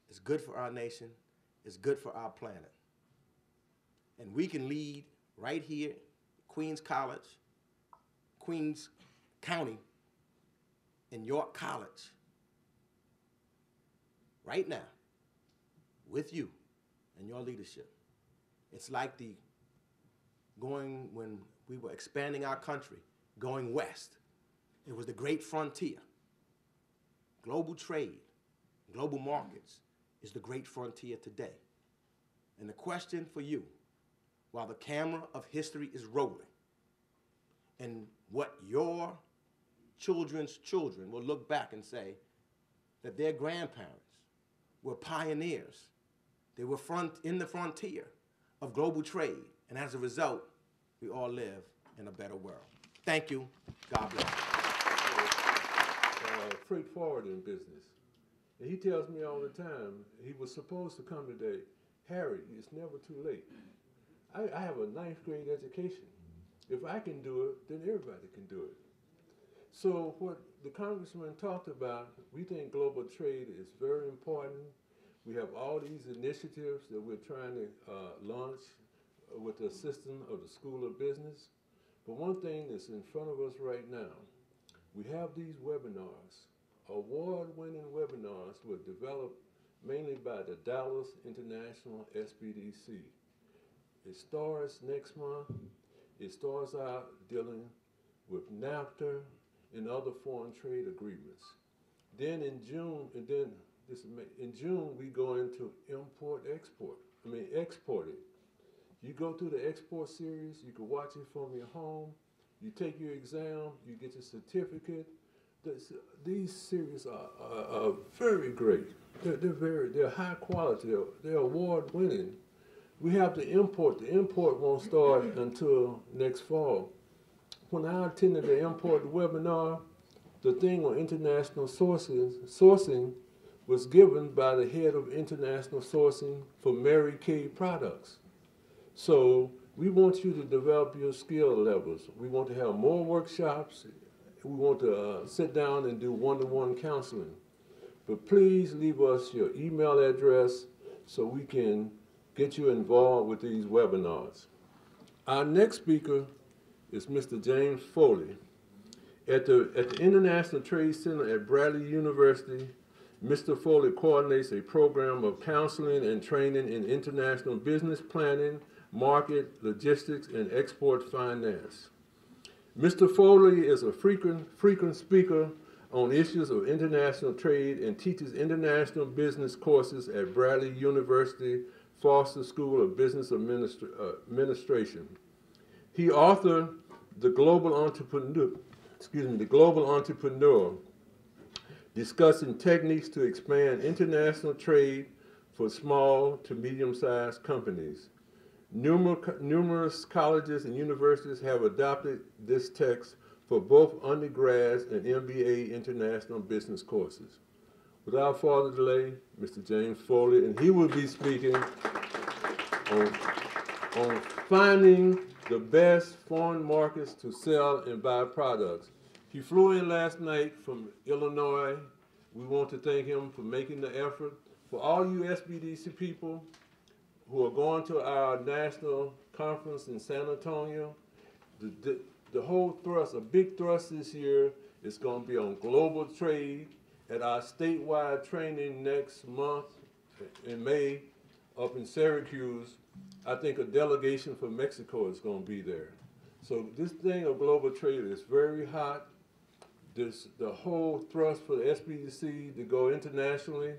Speaker 3: It's good for our nation. It's good for our planet. And we can lead right here, Queens College, Queens County, in York College, right now, with you and your leadership. It's like when we were expanding our country, going west. It was the great frontier. Global trade, global markets is the great frontier today. And the question for you, while the camera of history is rolling, and what your children's children will look back and say that their grandparents were pioneers. They were in the frontier of global trade, and as a result, we all live in a better world. Thank you. God bless.
Speaker 1: Freight forwarding business. And he tells me all the time, he was supposed to come today. Harry, it's never too late. I have a 9th grade education. If I can do it, then everybody can do it. So what the congressman talked about, we think global trade is very important. We have all these initiatives that we're trying to launch with the assistance of the School of Business. But one thing that's in front of us right now, we have these webinars. Award-winning webinars were developed mainly by the Dallas International SBDC. It starts next month. It starts out dealing with NAFTA and other foreign trade agreements. Then in June, and then in June, we go into export. Exporting. You go through the export series, you can watch it from your home, you take your exam, you get your certificate. These series are very great. They're high quality, they're award winning. We have the import. The import won't start until next fall. When I attended the import webinar, the thing on international sourcing was given by the head of international sourcing for Mary Kay products. So we want you to develop your skill levels. We want to have more workshops. We want to sit down and do one-to-one counseling. But please leave us your email address so we can get you involved with these webinars. Our next speaker is Mr. James Foley. At the International Trade Center at Bradley University, Mr. Foley coordinates a program of counseling and training in international business planning, market, logistics, and export finance. Mr. Foley is a frequent speaker on issues of international trade and teaches international business courses at Bradley University Foster School of Business Administration. He authored The Global Entrepreneur, discussing techniques to expand international trade for small to medium-sized companies. Numerous colleges and universities have adopted this text for both undergrads and MBA international business courses. Without further delay, Mr. James Foley, and he will be speaking on finding the best foreign markets to sell and buy products. He flew in last night from Illinois. We want to thank him for making the effort. For all you SBDC people who are going to our national conference in San Antonio, the whole thrust, a big thrust this year is going to be on global trade. At our statewide training next month in May up in Syracuse, I think a delegation from Mexico is going to be there. So this thing of global trade is very hot. The whole thrust for the SBDC to go internationally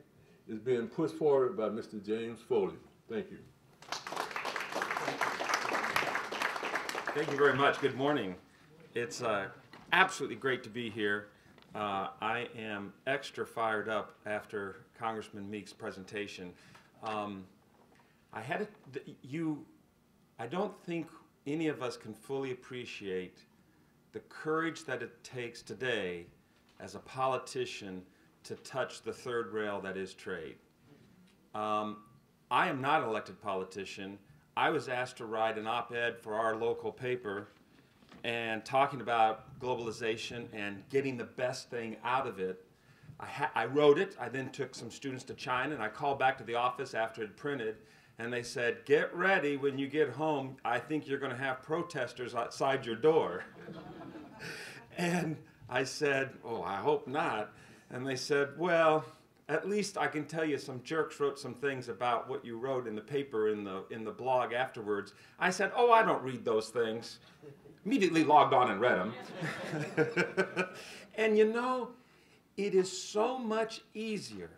Speaker 1: is being pushed forward by Mr. James Foley. Thank you.
Speaker 4: Thank you very much. Good morning. It's absolutely great to be here. I am extra fired up after Congressman Meeks' presentation. I don't think any of us can fully appreciate the courage that it takes today as a politician to touch the third rail that is trade. I am not an elected politician. I was asked to write an op-ed for our local paper and talking about globalization and getting the best thing out of it. I wrote it. I then took some students to China, and I called back to the office after it printed, and they said, "Get ready when you get home. I think you're going to have protesters outside your door." And I said, "Oh, I hope not." And they said, "Well, at least I can tell you some jerks wrote some things about what you wrote in the paper in the blog afterwards." I said, "Oh, I don't read those things." Immediately logged on and read them. And you know, it is so much easier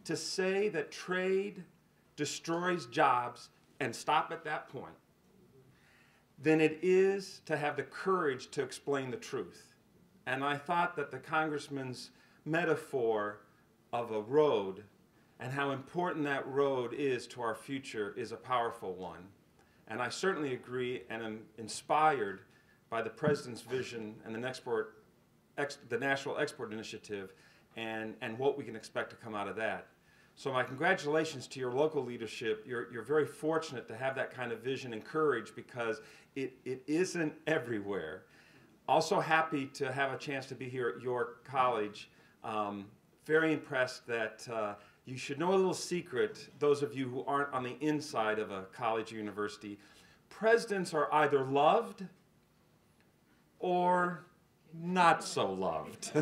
Speaker 4: to say that trade destroys jobs and stop at that point than it is to have the courage to explain the truth. And I thought that the Congressman's metaphor of a road and how important that road is to our future is a powerful one. And I certainly agree and am inspired by the President's vision and the National Export Initiative and what we can expect to come out of that. So my congratulations to your local leadership. You're very fortunate to have that kind of vision and courage because it isn't everywhere. Also happy to have a chance to be here at your college. Very impressed that you should know a little secret, those of you who aren't on the inside of a college or university. Presidents are either loved or not so loved.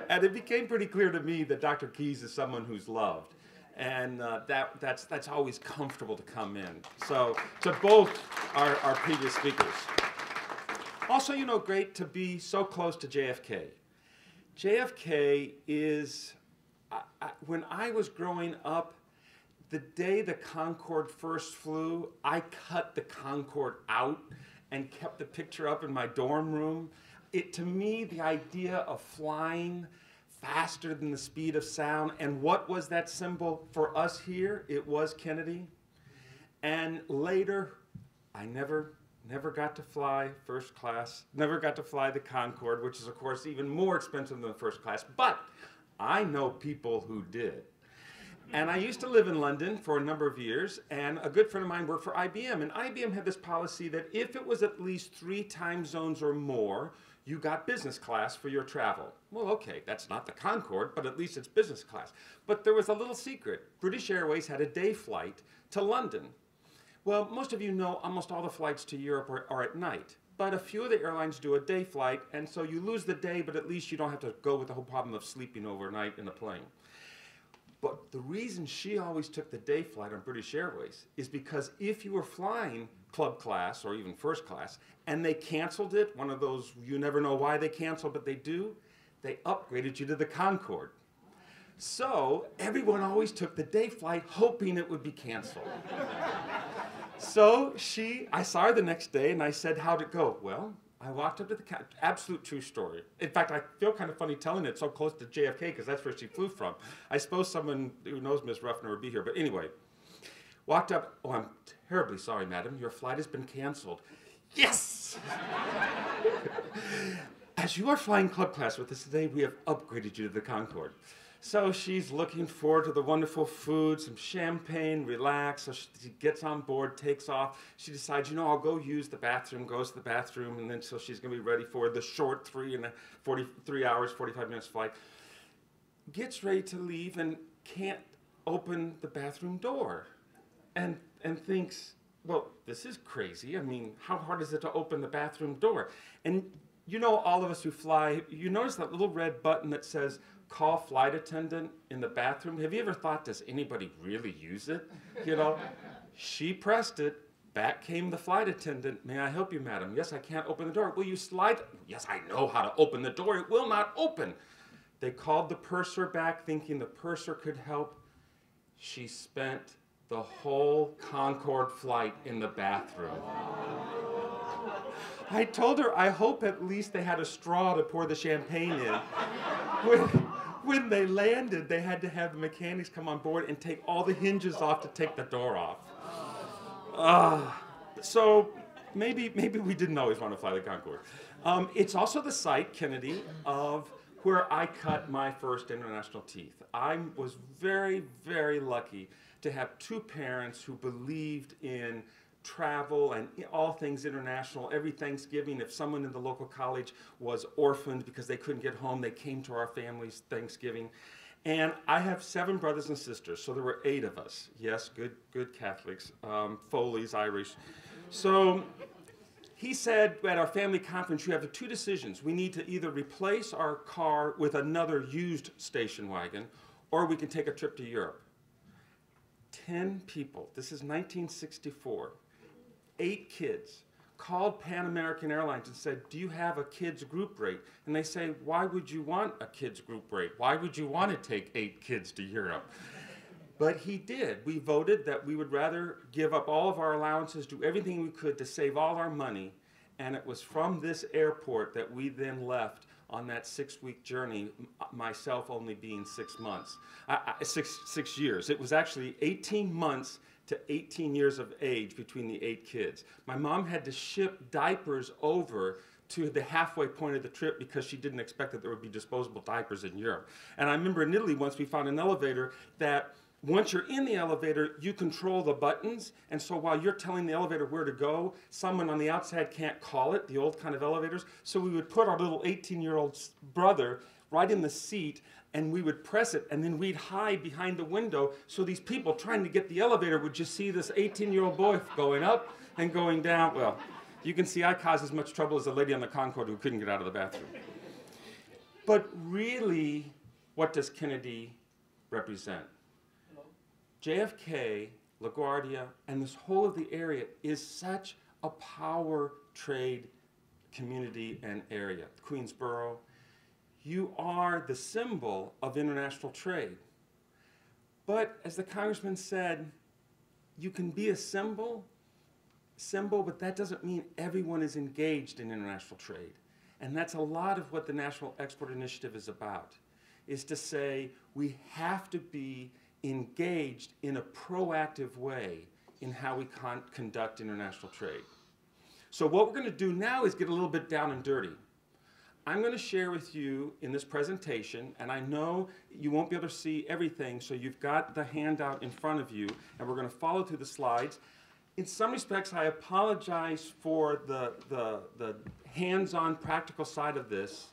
Speaker 4: And it became pretty clear to me that Dr. Keyes is someone who's loved. And that's always comfortable to come in. So to both our previous speakers. Also, you know, great to be so close to JFK. JFK is when I was growing up, the day the Concorde first flew, I cut the Concorde out and kept the picture up in my dorm room. To me, the idea of flying faster than the speed of sound, and what was that symbol for us here? It was Kennedy. And later, I never got to fly first class, never got to fly the Concorde, which is, of course, even more expensive than first class. But I know people who did. And I used to live in London for a number of years, and a good friend of mine worked for IBM. And IBM had this policy that if it was at least 3 time zones or more, you got business class for your travel. Well, okay, that's not the Concorde, but at least it's business class. But there was a little secret. British Airways had a day flight to London. Well, most of you know almost all the flights to Europe are at night. But a few of the airlines do a day flight, and so you lose the day, but at least you don't have to go with the whole problem of sleeping overnight in a plane. But the reason she always took the day flight on British Airways is because if you were flying club class or even first class and they canceled it, one of those you never know why they cancel, but they do, they upgraded you to the Concorde. So everyone always took the day flight hoping it would be canceled. So I saw her the next day and I said, how'd it go? Well, I walked up to the absolute true story. In fact, I feel kind of funny telling it so close to JFK because that's where she flew from. I suppose someone who knows Miss Ruffner would be here, but anyway. Walked up, oh, I'm terribly sorry, madam. Your flight has been canceled. Yes! As you are flying club class with us today, we have upgraded you to the Concorde. So she's looking forward to the wonderful food, some champagne, relax. So she gets on board, takes off. She decides, you know, I'll go use the bathroom, goes to the bathroom, and then so she's going to be ready for the short 3 hours, 45 minutes flight. Gets ready to leave and can't open the bathroom door. And thinks, well, this is crazy. I mean, how hard is it to open the bathroom door? And you know, all of us who fly, you notice that little red button that says, call flight attendant in the bathroom. Have you ever thought, does anybody really use it? You know, she pressed it. Back came the flight attendant. May I help you, madam? Yes, I can't open the door. Will you slide? Yes, I know how to open the door. It will not open. They called the purser back thinking the purser could help. She spent the whole Concorde flight in the bathroom. I told her I hope at least they had a straw to pour the champagne in. When they landed, they had to have the mechanics come on board and take all the hinges off to take the door off. So maybe we didn't always want to fly the Concorde. It's also the site, Kennedy, of where I cut my first international teeth. I was very, very lucky to have 2 parents who believed in travel and all things international. Every Thanksgiving, if someone in the local college was orphaned because they couldn't get home, they came to our family's Thanksgiving. And I have 7 brothers and sisters, so there were 8 of us. Yes, good Catholics, Foley's Irish. So he said at our family conference, you have 2 decisions. We need to either replace our car with another used station wagon, or we can take a trip to Europe. 10 people, this is 1964, 8 kids, called Pan American Airlines and said, do you have a kids group rate? And they say, why would you want a kids group rate? Why would you want to take 8 kids to Europe? But he did. We voted that we would rather give up all of our allowances, do everything we could to save all our money. And it was from this airport that we then left on that 6-week journey, myself only being 6 months, 6 years. It was actually 18 months to 18 years of age between the 8 kids. My mom had to ship diapers over to the halfway point of the trip because she didn't expect that there would be disposable diapers in Europe. And I remember in Italy once we found an elevator that once you're in the elevator, you control the buttons, and so while you're telling the elevator where to go, someone on the outside can't call it, the old kind of elevators, so we would put our little 18-year-old brother right in the seat, and we would press it, and then we'd hide behind the window, so these people trying to get the elevator would just see this 18-year-old boy going up and going down. Well, you can see I caused as much trouble as the lady on the Concorde who couldn't get out of the bathroom. But really, what does Kennedy represent? JFK, LaGuardia, and this whole of the area is such a power trade community and area. Queensboro, You are the symbol of international trade. But as the Congressman said, you can be a symbol, but that doesn't mean everyone is engaged in international trade. And that's a lot of what the National Export Initiative is about, is to say we have to be engaged in a proactive way in how we conduct international trade. So what we're going to do now is get a little bit down and dirty. I'm going to share with you in this presentation, and I know you won't be able to see everything, so you've got the handout in front of you, and we're going to follow through the slides. In some respects, I apologize for the hands-on practical side of this,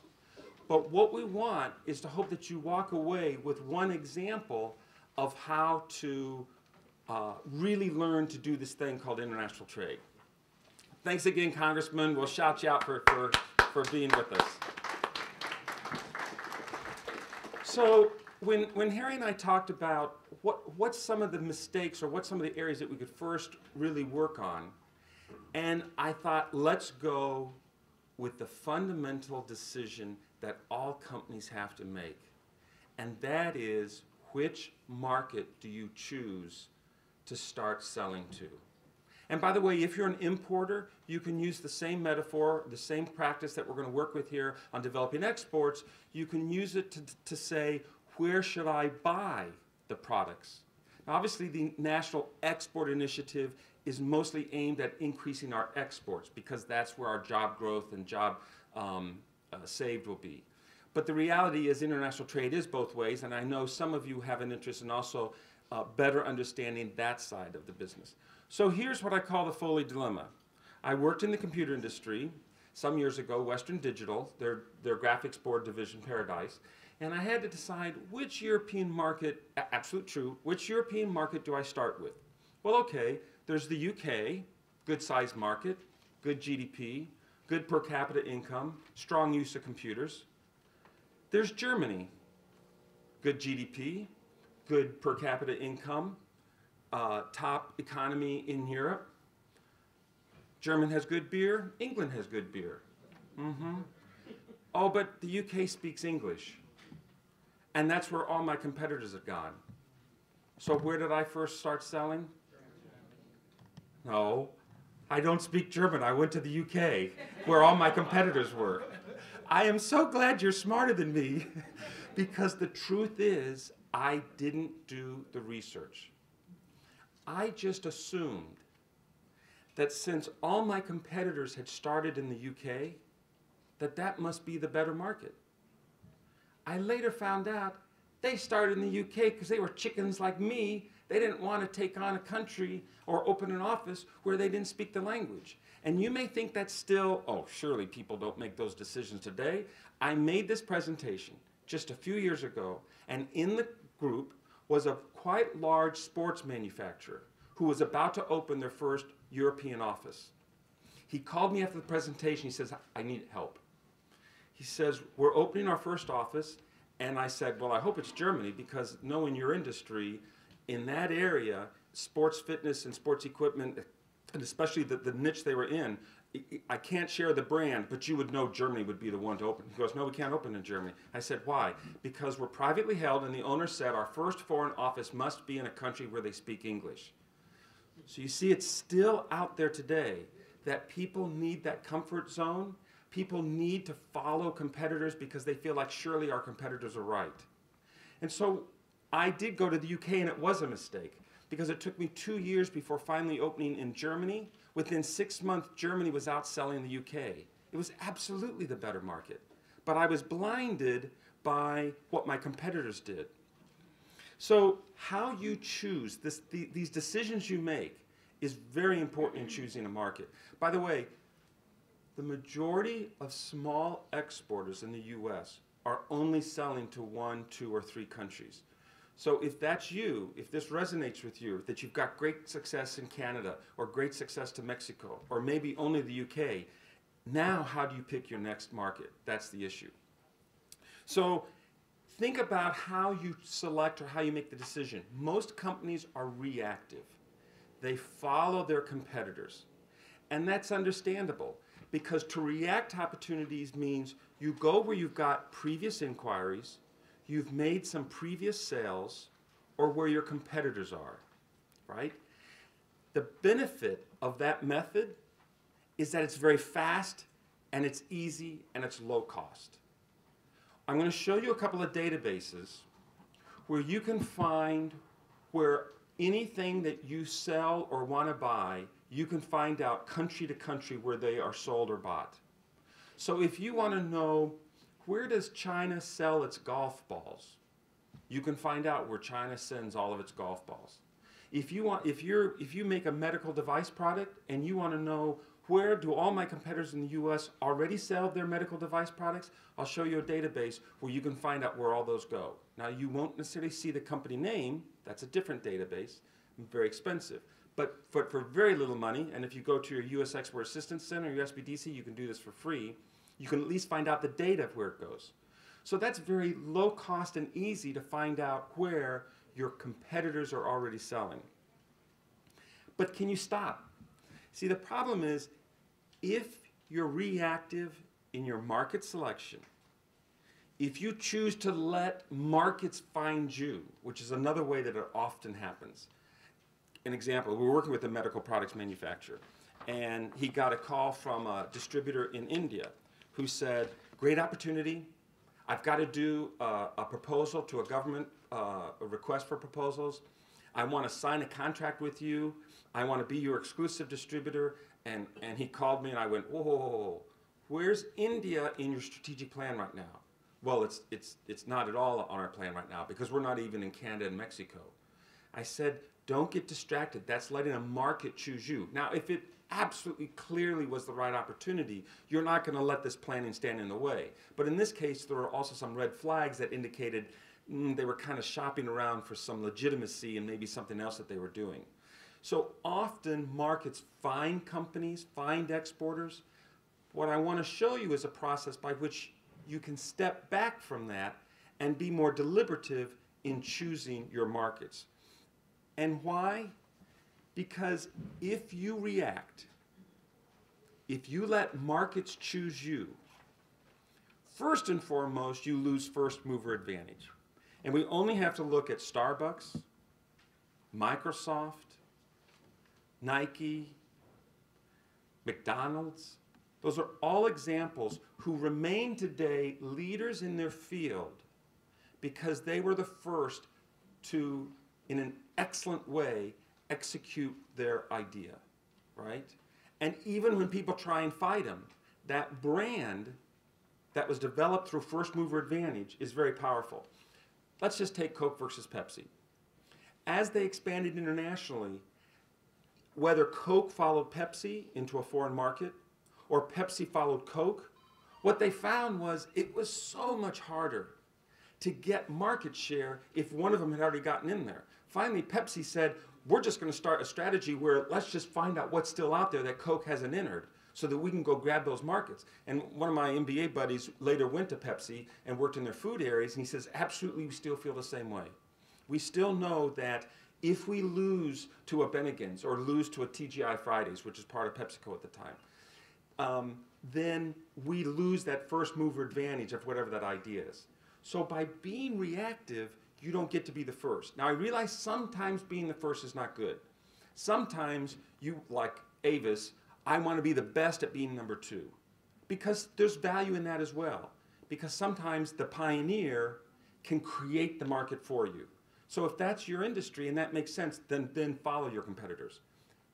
Speaker 4: but what we want is to hope that you walk away with one example of how to really learn to do this thing called international trade. Thanks again, Congressman. We'll shout you out for being with us. So when Harry and I talked about what's some of the mistakes or what's some of the areas that we could first really work on, and I thought, let's go with the fundamental decision that all companies have to make, and that is, which market do you choose to start selling to? And by the way, if you're an importer, you can use the same metaphor, the same practice that we're going to work with here on developing exports. You can use it to say, where should I buy the products? Now, obviously, the National Export Initiative is mostly aimed at increasing our exports because that's where our job growth and job saved will be. But the reality is international trade is both ways, and I know some of you have an interest in also better understanding that side of the business. So here's what I call the Foley dilemma. I worked in the computer industry some years ago, Western Digital, their graphics board division, Paradise, and I had to decide which European market, absolute true, which European market do I start with? Well, okay, there's the UK, good sized market, good GDP, good per capita income, strong use of computers. There's Germany, good GDP, good per capita income, top economy in Europe. Germany has good beer, England has good beer. Oh, but the UK speaks English. And that's where all my competitors have gone. So where did I first start selling? No, I don't speak German. I went to the UK, where all my competitors were. I am so glad you're smarter than me, because the truth is, I didn't do the research. I just assumed that since all my competitors had started in the UK, that must be the better market. I later found out they started in the UK because they were chickens like me. They didn't want to take on a country or open an office where they didn't speak the language. And you may think that's still, oh, surely people don't make those decisions today. I made this presentation just a few years ago, and in the group was a quite large sports manufacturer who was about to open their first European office. He called me after the presentation. He says, I need help. He says, we're opening our first office. And I said, well, I hope it's Germany, because knowing your industry, in that area, sports fitness and sports equipment, and especially the niche they were in, I can't share the brand, but you would know Germany would be the one to open. He goes, no, we can't open in Germany. I said, why? Because we're privately held, and the owner said our first foreign office must be in a country where they speak English. So you see, it's still out there today that people need that comfort zone. People need to follow competitors because they feel like surely our competitors are right. And so I did go to the UK, and it was a mistake, because it took me 2 years before finally opening in Germany. Within 6 months, Germany was outselling the UK. It was absolutely the better market. But I was blinded by what my competitors did. So how you choose, these decisions you make is very important in choosing a market. By the way, the majority of small exporters in the US are only selling to 1, 2, or 3 countries. So if that's you, if this resonates with you, that you've got great success in Canada, or great success to Mexico, or maybe only the UK, now how do you pick your next market? That's the issue. So think about how you select or how you make the decision. Most companies are reactive. They follow their competitors. And that's understandable, because to react to opportunities means You go where you've got previous inquiries, you've made some previous sales, or where your competitors are, right? The benefit of that method is that it's very fast, and it's easy, and it's low cost. I'm going to show you a couple of databases where you can find where anything that you sell or want to buy, you can find out country to country where they are sold or bought. So if you want to know where does China sell its golf balls, you can find out where China sends all of its golf balls. If you make a medical device product and you want to know where do all my competitors in the US already sell their medical device products, I'll show you a database where you can find out where all those go. Now you won't necessarily see the company name, that's a different database, very expensive. But for very little money, and if you go to your US Export Assistance Center, your SBDC, you can do this for free, you can at least find out the data of where it goes. So that's very low cost and easy to find out where your competitors are already selling. But can you stop? See, the problem is, if you're reactive in your market selection, if you choose to let markets find you, which is another way that it often happens. An example, we're working with a medical products manufacturer, and he got a call from a distributor in India who said, great opportunity, I've got to do a proposal to a government, a request for proposals. I want to sign a contract with you. I want to be your exclusive distributor. And he called me and I went, whoa, where's India in your strategic plan right now? Well, it's not at all on our plan right now because we're not even in Canada and Mexico. I said, don't get distracted. That's letting a market choose you. Now, if it absolutely clearly was the right opportunity, you're not going to let this planning stand in the way. But in this case, there were also some red flags that indicated they were kind of shopping around for some legitimacy and maybe something else that they were doing. So often markets find companies, find exporters. What I want to show you is a process by which you can step back from that and be more deliberative in choosing your markets. And why? Because if you react, if you let markets choose you, first and foremost, you lose first mover advantage. And we only have to look at Starbucks, Microsoft, Nike, McDonald's. Those are all examples who remain today leaders in their field because they were the first to, in an excellent way, execute their idea, right? And even when people try and fight them, that brand that was developed through first mover advantage is very powerful. Let's just take Coke versus Pepsi. As they expanded internationally, whether Coke followed Pepsi into a foreign market or Pepsi followed Coke, what they found was it was so much harder to get market share if one of them had already gotten in there. Finally, Pepsi said, we're just going to start a strategy where let's just find out what's still out there that Coke hasn't entered so that we can go grab those markets. And one of my MBA buddies later went to Pepsi and worked in their food areas, and he says, absolutely, we still feel the same way. We still know that if we lose to a Bennigan's or lose to a TGI Fridays, which is part of PepsiCo at the time, then we lose that first mover advantage of whatever that idea is. So by being reactive, you don't get to be the first. Now I realize sometimes being the first is not good. Sometimes you, like Avis, I want to be the best at being number two. Because there's value in that as well. Because sometimes the pioneer can create the market for you. So if that's your industry and that makes sense, then follow your competitors.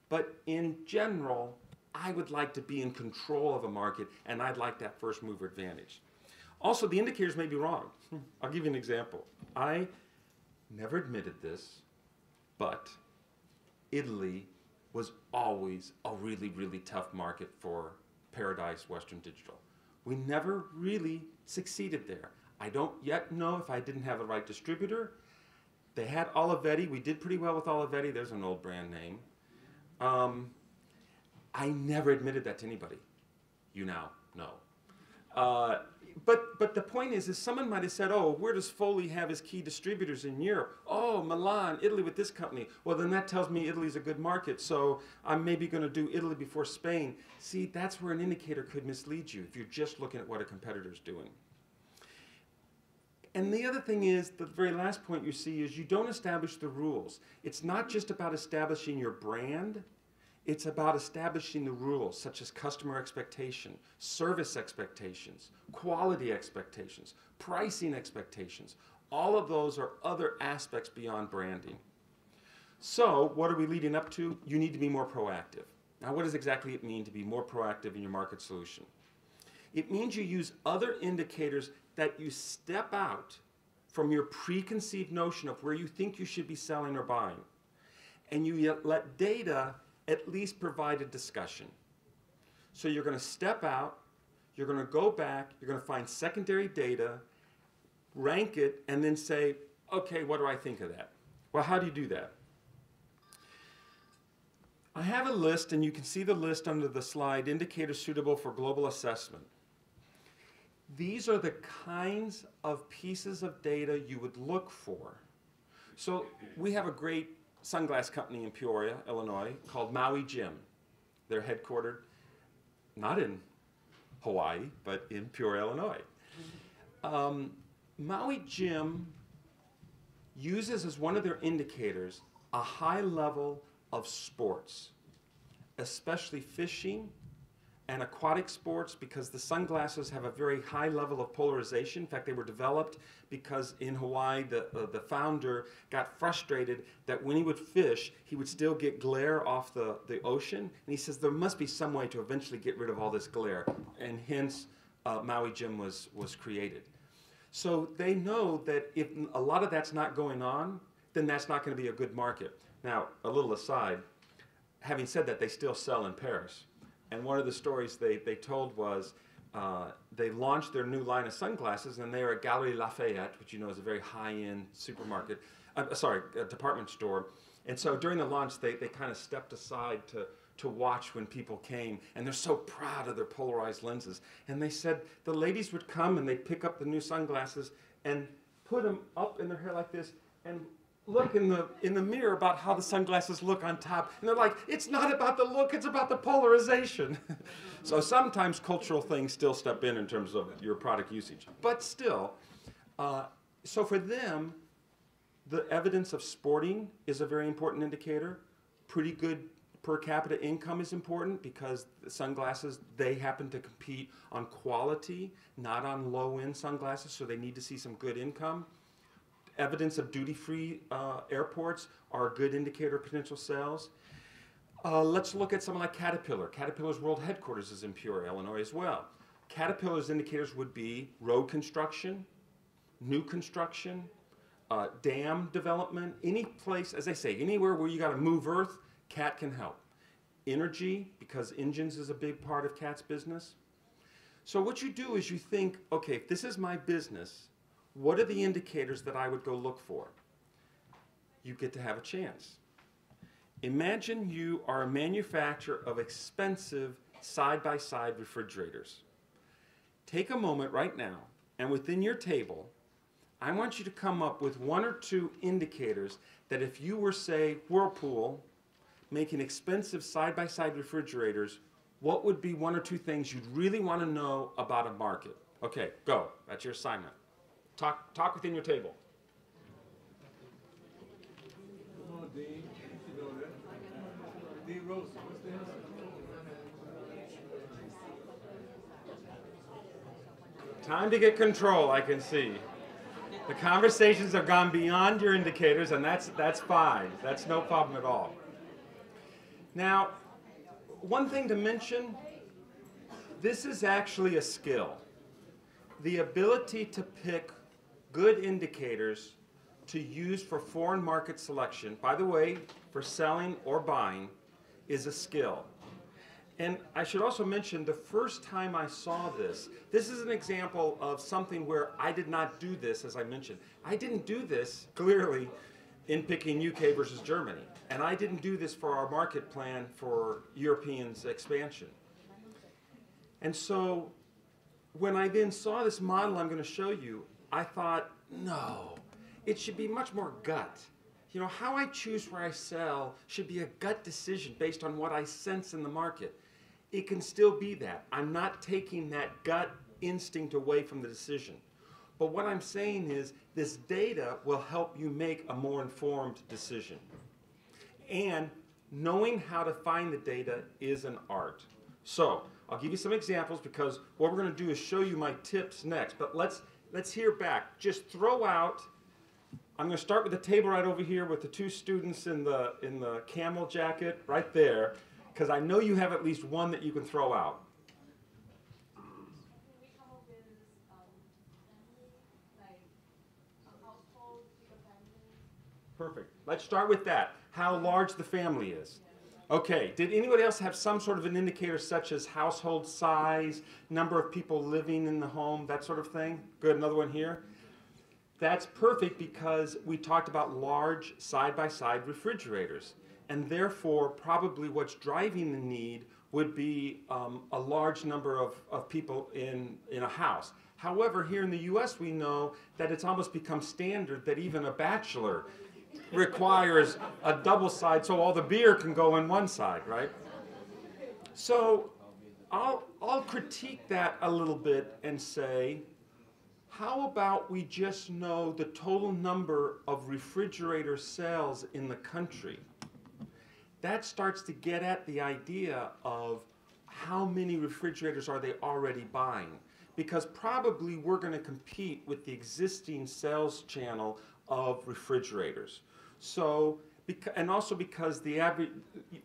Speaker 4: But in general, I would like to be in control of a market, and I'd like that first mover advantage. Also, the indicators may be wrong. I'll give you an example. I never admitted this, but Italy was always a really, really tough market for Paradise Western Digital. We never really succeeded there. I don't yet know if I didn't have the right distributor. They had Olivetti. We did pretty well with Olivetti. There's an old brand name. I never admitted that to anybody. You now know. But the point is someone might have said, oh, where does Foley have his key distributors in Europe? Oh, Milan, Italy with this company. Well, then that tells me Italy's a good market, so I'm maybe going to do Italy before Spain. See, that's where an indicator could mislead you if you're just looking at what a competitor's doing. And the other thing is, the very last point you see is you don't establish the rules. It's not just about establishing your brand. It's about establishing the rules, such as customer expectation, service expectations, quality expectations, pricing expectations. All of those are other aspects beyond branding. So what are we leading up to? You need to be more proactive. Now, what does exactly it mean to be more proactive in your market solution? It means you use other indicators that you step out from your preconceived notion of where you think you should be selling or buying. And you let data at least provide a discussion. So you're going to step out, you're going to go back, you're going to find secondary data, rank it, and then say, okay, what do I think of that? Well, how do you do that? I have a list, and you can see the list under the slide, indicators suitable for global assessment. These are the kinds of pieces of data you would look for. So we have a great sunglass company in Peoria, Illinois, called Maui Jim. They're headquartered not in Hawaii, but in Peoria, Illinois. Maui Jim uses as one of their indicators a high level of sports, especially fishing and aquatic sports, because the sunglasses have a very high level of polarization. In fact, they were developed because in Hawaii, the founder got frustrated that when he would fish, he would still get glare off the ocean. And he says there must be some way to eventually get rid of all this glare. And hence, Maui Jim was created. So they know that if a lot of that's not going on, then that's not going to be a good market. Now, a little aside, having said that, they still sell in Paris. And one of the stories they told was they launched their new line of sunglasses, and they were at Galeries Lafayette, which you know is a very high-end supermarket, a department store. And so during the launch, they kind of stepped aside to watch when people came, and they're so proud of their polarized lenses. And they said the ladies would come and they'd pick up the new sunglasses and put them up in their hair like this and look in the mirror about how the sunglasses look on top. And they're like, it's not about the look, it's about the polarization. So sometimes cultural things still step in terms of your product usage. But still, so for them, the evidence of sporting is a very important indicator. Pretty good per capita income is important because the sunglasses, they happen to compete on quality, not on low-end sunglasses, so they need to see some good income. Evidence of duty-free airports are a good indicator of potential sales. Let's look at someone like Caterpillar. Caterpillar's world headquarters is in Peoria, Illinois as well. Caterpillar's indicators would be road construction, new construction, dam development, any place, as I say, anywhere where you got to move earth, CAT can help. Energy, because engines is a big part of CAT's business. So what you do is you think, okay, if this is my business, what are the indicators that I would go look for? You get to have a chance. Imagine you are a manufacturer of expensive side-by-side refrigerators. Take a moment right now, and within your table, I want you to come up with one or two indicators that if you were, say, Whirlpool, making expensive side-by-side refrigerators, what would be one or two things you'd really want to know about a market? Okay, go. That's your assignment. Talk within your table.
Speaker 1: Come on, Dean. You know that. Dean Rose, what's the answer?
Speaker 4: Time to get control, I can see. The conversations have gone beyond your indicators, and that's fine. That's no problem at all. Now, one thing to mention, this is actually a skill. The ability to pick good indicators to use for foreign market selection, by the way, for selling or buying, is a skill. And I should also mention the first time I saw this is an example of something where I did not do this, as I mentioned. I didn't do this, clearly, in picking UK versus Germany. And I didn't do this for our market plan for Europeans' expansion. And so when I then saw this model I'm going to show you, I thought, no, it should be much more gut. You know, how I choose where I sell should be a gut decision based on what I sense in the market. It can still be that. I'm not taking that gut instinct away from the decision. But what I'm saying is this data will help you make a more informed decision. And knowing how to find the data is an art. So I'll give you some examples because what we're going to do is show you my tips next. But let's hear back. Just throw out. I'm going to start with the table right over here with the two students in the camel jacket right there, because I know you have at least one that you can throw out. Perfect. Let's start with that. How large the family is. Okay, did anybody else have some sort of an indicator such as household size, number of people living in the home, that sort of thing? Good, another one here. That's perfect because we talked about large side-by-side refrigerators. And therefore, probably what's driving the need would be a large number of people in a house. However, here in the US, we know that it's almost become standard that even a bachelor requires a double side so all the beer can go in one side, right? So I'll critique that a little bit and say, how about we just know the total number of refrigerator sales in the country? That starts to get at the idea of how many refrigerators are they already buying? Because probably we're going to compete with the existing sales channel of refrigerators. So, and also because the average,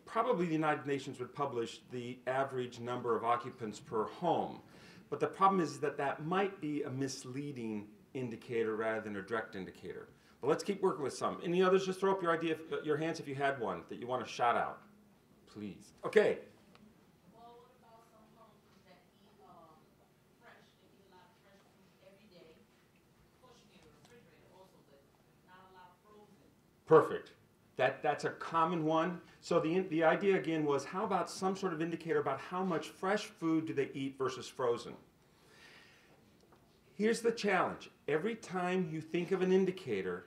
Speaker 4: probably the United Nations would publish the average number of occupants per home. But the problem is that that might be a misleading indicator rather than a direct indicator. But let's keep working with some. Any others? Just throw up your hands if you had one that you want to shout out, please. Okay.
Speaker 5: Well, what about some homes that eat fresh? They eat a lot of fresh food every day. Of course, you need a refrigerator also, but not a lot of frozen.
Speaker 4: Perfect. That's a common one. So the idea again was, how about some sort of indicator about how much fresh food do they eat versus frozen? Here's the challenge. Every time you think of an indicator,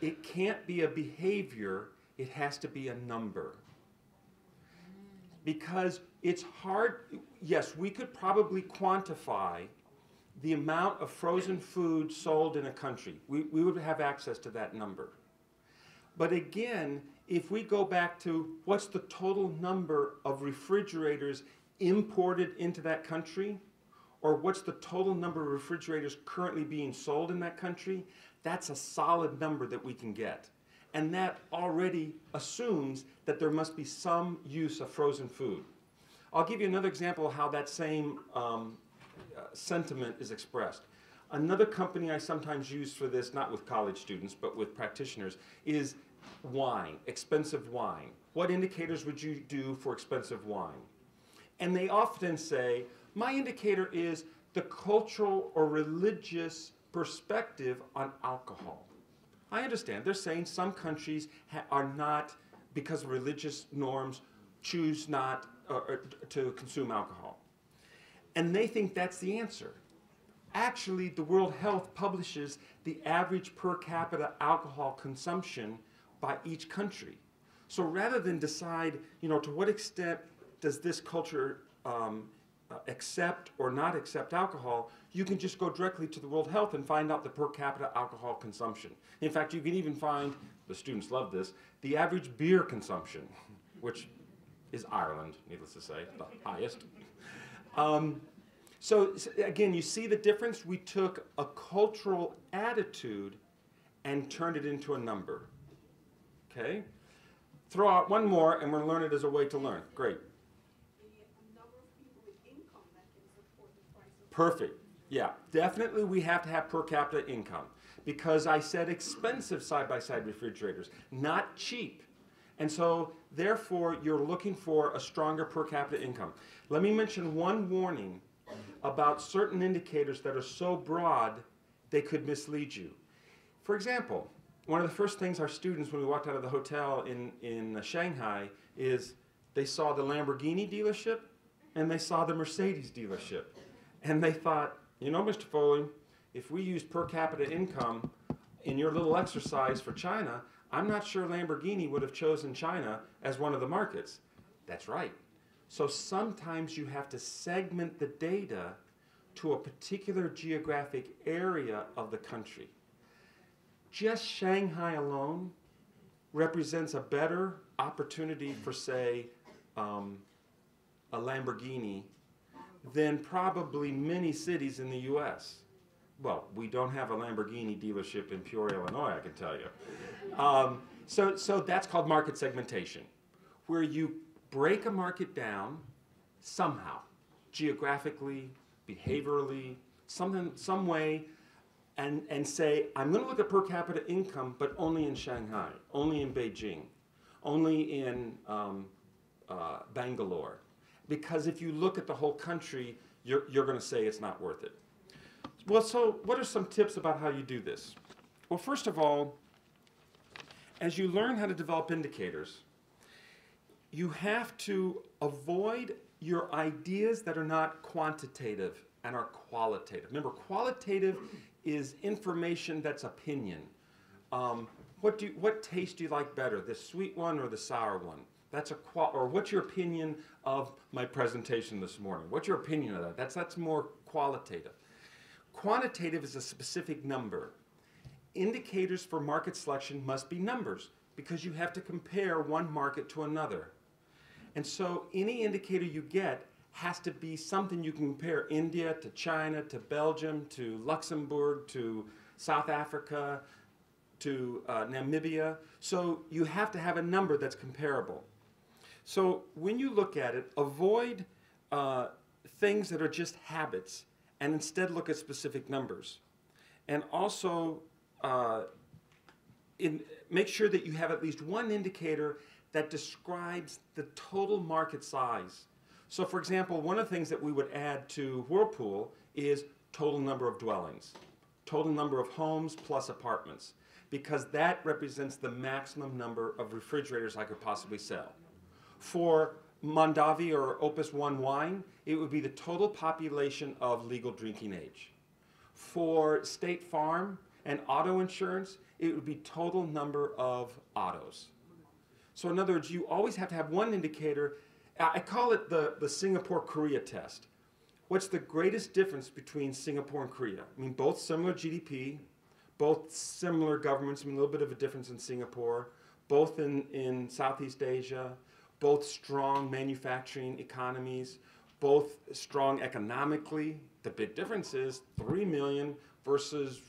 Speaker 4: it can't be a behavior, it has to be a number. Because it's hard, yes, we could probably quantify the amount of frozen food sold in a country. We would have access to that number. But again, if we go back to what's the total number of refrigerators imported into that country, or what's the total number of refrigerators currently being sold in that country, that's a solid number that we can get. And that already assumes that there must be some use of frozen food. I'll give you another example of how that same sentiment is expressed. Another company I sometimes use for this, not with college students, but with practitioners, is wine, expensive wine. What indicators would you do for expensive wine? And they often say, my indicator is the cultural or religious perspective on alcohol. I understand. They're saying some countries are not, because of religious norms, choose not to consume alcohol. And they think that's the answer. Actually, the World Health publishes the average per capita alcohol consumption by each country. So rather than decide, to what extent does this culture accept or not accept alcohol, you can just go directly to the World Health and find out the per capita alcohol consumption. In fact, you can even find, the students love this, the average beer consumption, which is Ireland, needless to say, the highest. So again, you see the difference? We took a cultural attitude and turned it into a number. Okay? Throw out one more and we'll learn it as a way to learn. Great.
Speaker 6: The number of people with income that can support the price of
Speaker 4: Perfect. Yeah, definitely we have to have per capita income because I said expensive side-by-side refrigerators, not cheap. And so therefore you're looking for a stronger per capita income. Let me mention one warning about certain indicators that are so broad they could mislead you. For example, one of the first things our students, when we walked out of the hotel in Shanghai, is they saw the Lamborghini dealership and they saw the Mercedes dealership. And they thought, you know, Mr. Foley, if we use per capita income in your little exercise for China, I'm not sure Lamborghini would have chosen China as one of the markets. That's right. So sometimes you have to segment the data to a particular geographic area of the country. Just Shanghai alone represents a better opportunity for, say, a Lamborghini than probably many cities in the US. Well, we don't have a Lamborghini dealership in Peoria, Illinois, I can tell you. So that's called market segmentation, where you break a market down somehow, geographically, behaviorally, some way, and say, I'm going to look at per capita income, but only in Shanghai, only in Beijing, only in Bangalore. Because if you look at the whole country, you're going to say it's not worth it. Well, so what are some tips about how you do this? Well, first of all, as you learn how to develop indicators, you have to avoid your ideas that are not quantitative and are qualitative. Remember, qualitative is information that's opinion. What taste do you like better, the sweet one or the sour one? Or what's your opinion of my presentation this morning? What's your opinion of that? That's more qualitative. Quantitative is a specific number. Indicators for market selection must be numbers because you have to compare one market to another. And so any indicator you get has to be something you can compare India to China to Belgium to Luxembourg to South Africa to Namibia. So you have to have a number that's comparable. So when you look at it, avoid things that are just habits and instead look at specific numbers. And also make sure that you have at least one indicator that describes the total market size. So for example, one of the things that we would add to Whirlpool is total number of dwellings, total number of homes plus apartments, because that represents the maximum number of refrigerators I could possibly sell. For Mondavi or Opus One wine, it would be the total population of legal drinking age. For State Farm and auto insurance, it would be total number of autos. So in other words, you always have to have one indicator. I call it the Singapore-Korea test. What's the greatest difference between Singapore and Korea? I mean, both similar GDP, both similar governments, I mean, a little bit of a difference in Singapore, both in Southeast Asia, both strong manufacturing economies, both strong economically. The big difference is 3 million versus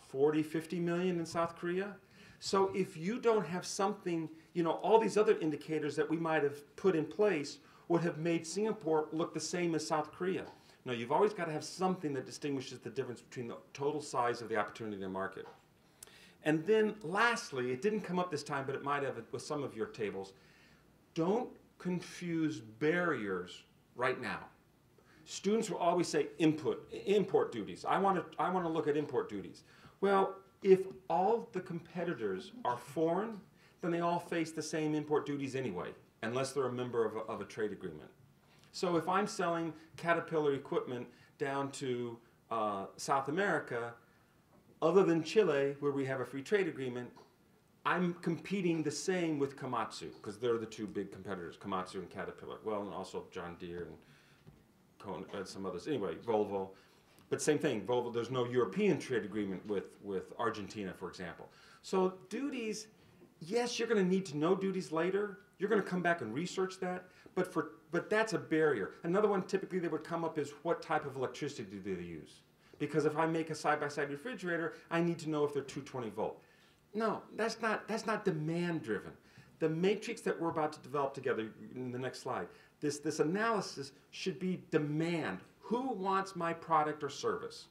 Speaker 4: 40, 50 million in South Korea. So if you don't have something, you know, all these other indicators that we might have put in place would have made Singapore look the same as South Korea. No, you've always got to have something that distinguishes the difference between the total size of the opportunity in the market. And then lastly, it didn't come up this time, but it might have with some of your tables, don't confuse barriers right now. Students will always say import duties. I want to look at import duties. Well, if all the competitors are foreign, then they all face the same import duties anyway, unless they're a member of a trade agreement. So if I'm selling Caterpillar equipment down to South America, other than Chile, where we have a free trade agreement, I'm competing the same with Komatsu, because they're the two big competitors, Komatsu and Caterpillar. Well, and also John Deere and some others. Anyway, Volvo. But same thing, Volvo, there's no European trade agreement with Argentina, for example. So duties, yes, you're going to need to know duties later. You're going to come back and research that, but that's a barrier. Another one typically that would come up is what type of electricity do they use? Because if I make a side-by-side refrigerator, I need to know if they're 220 volt. No, that's not demand driven. The matrix that we're about to develop together in the next slide, this analysis should be demand. Who wants my product or service?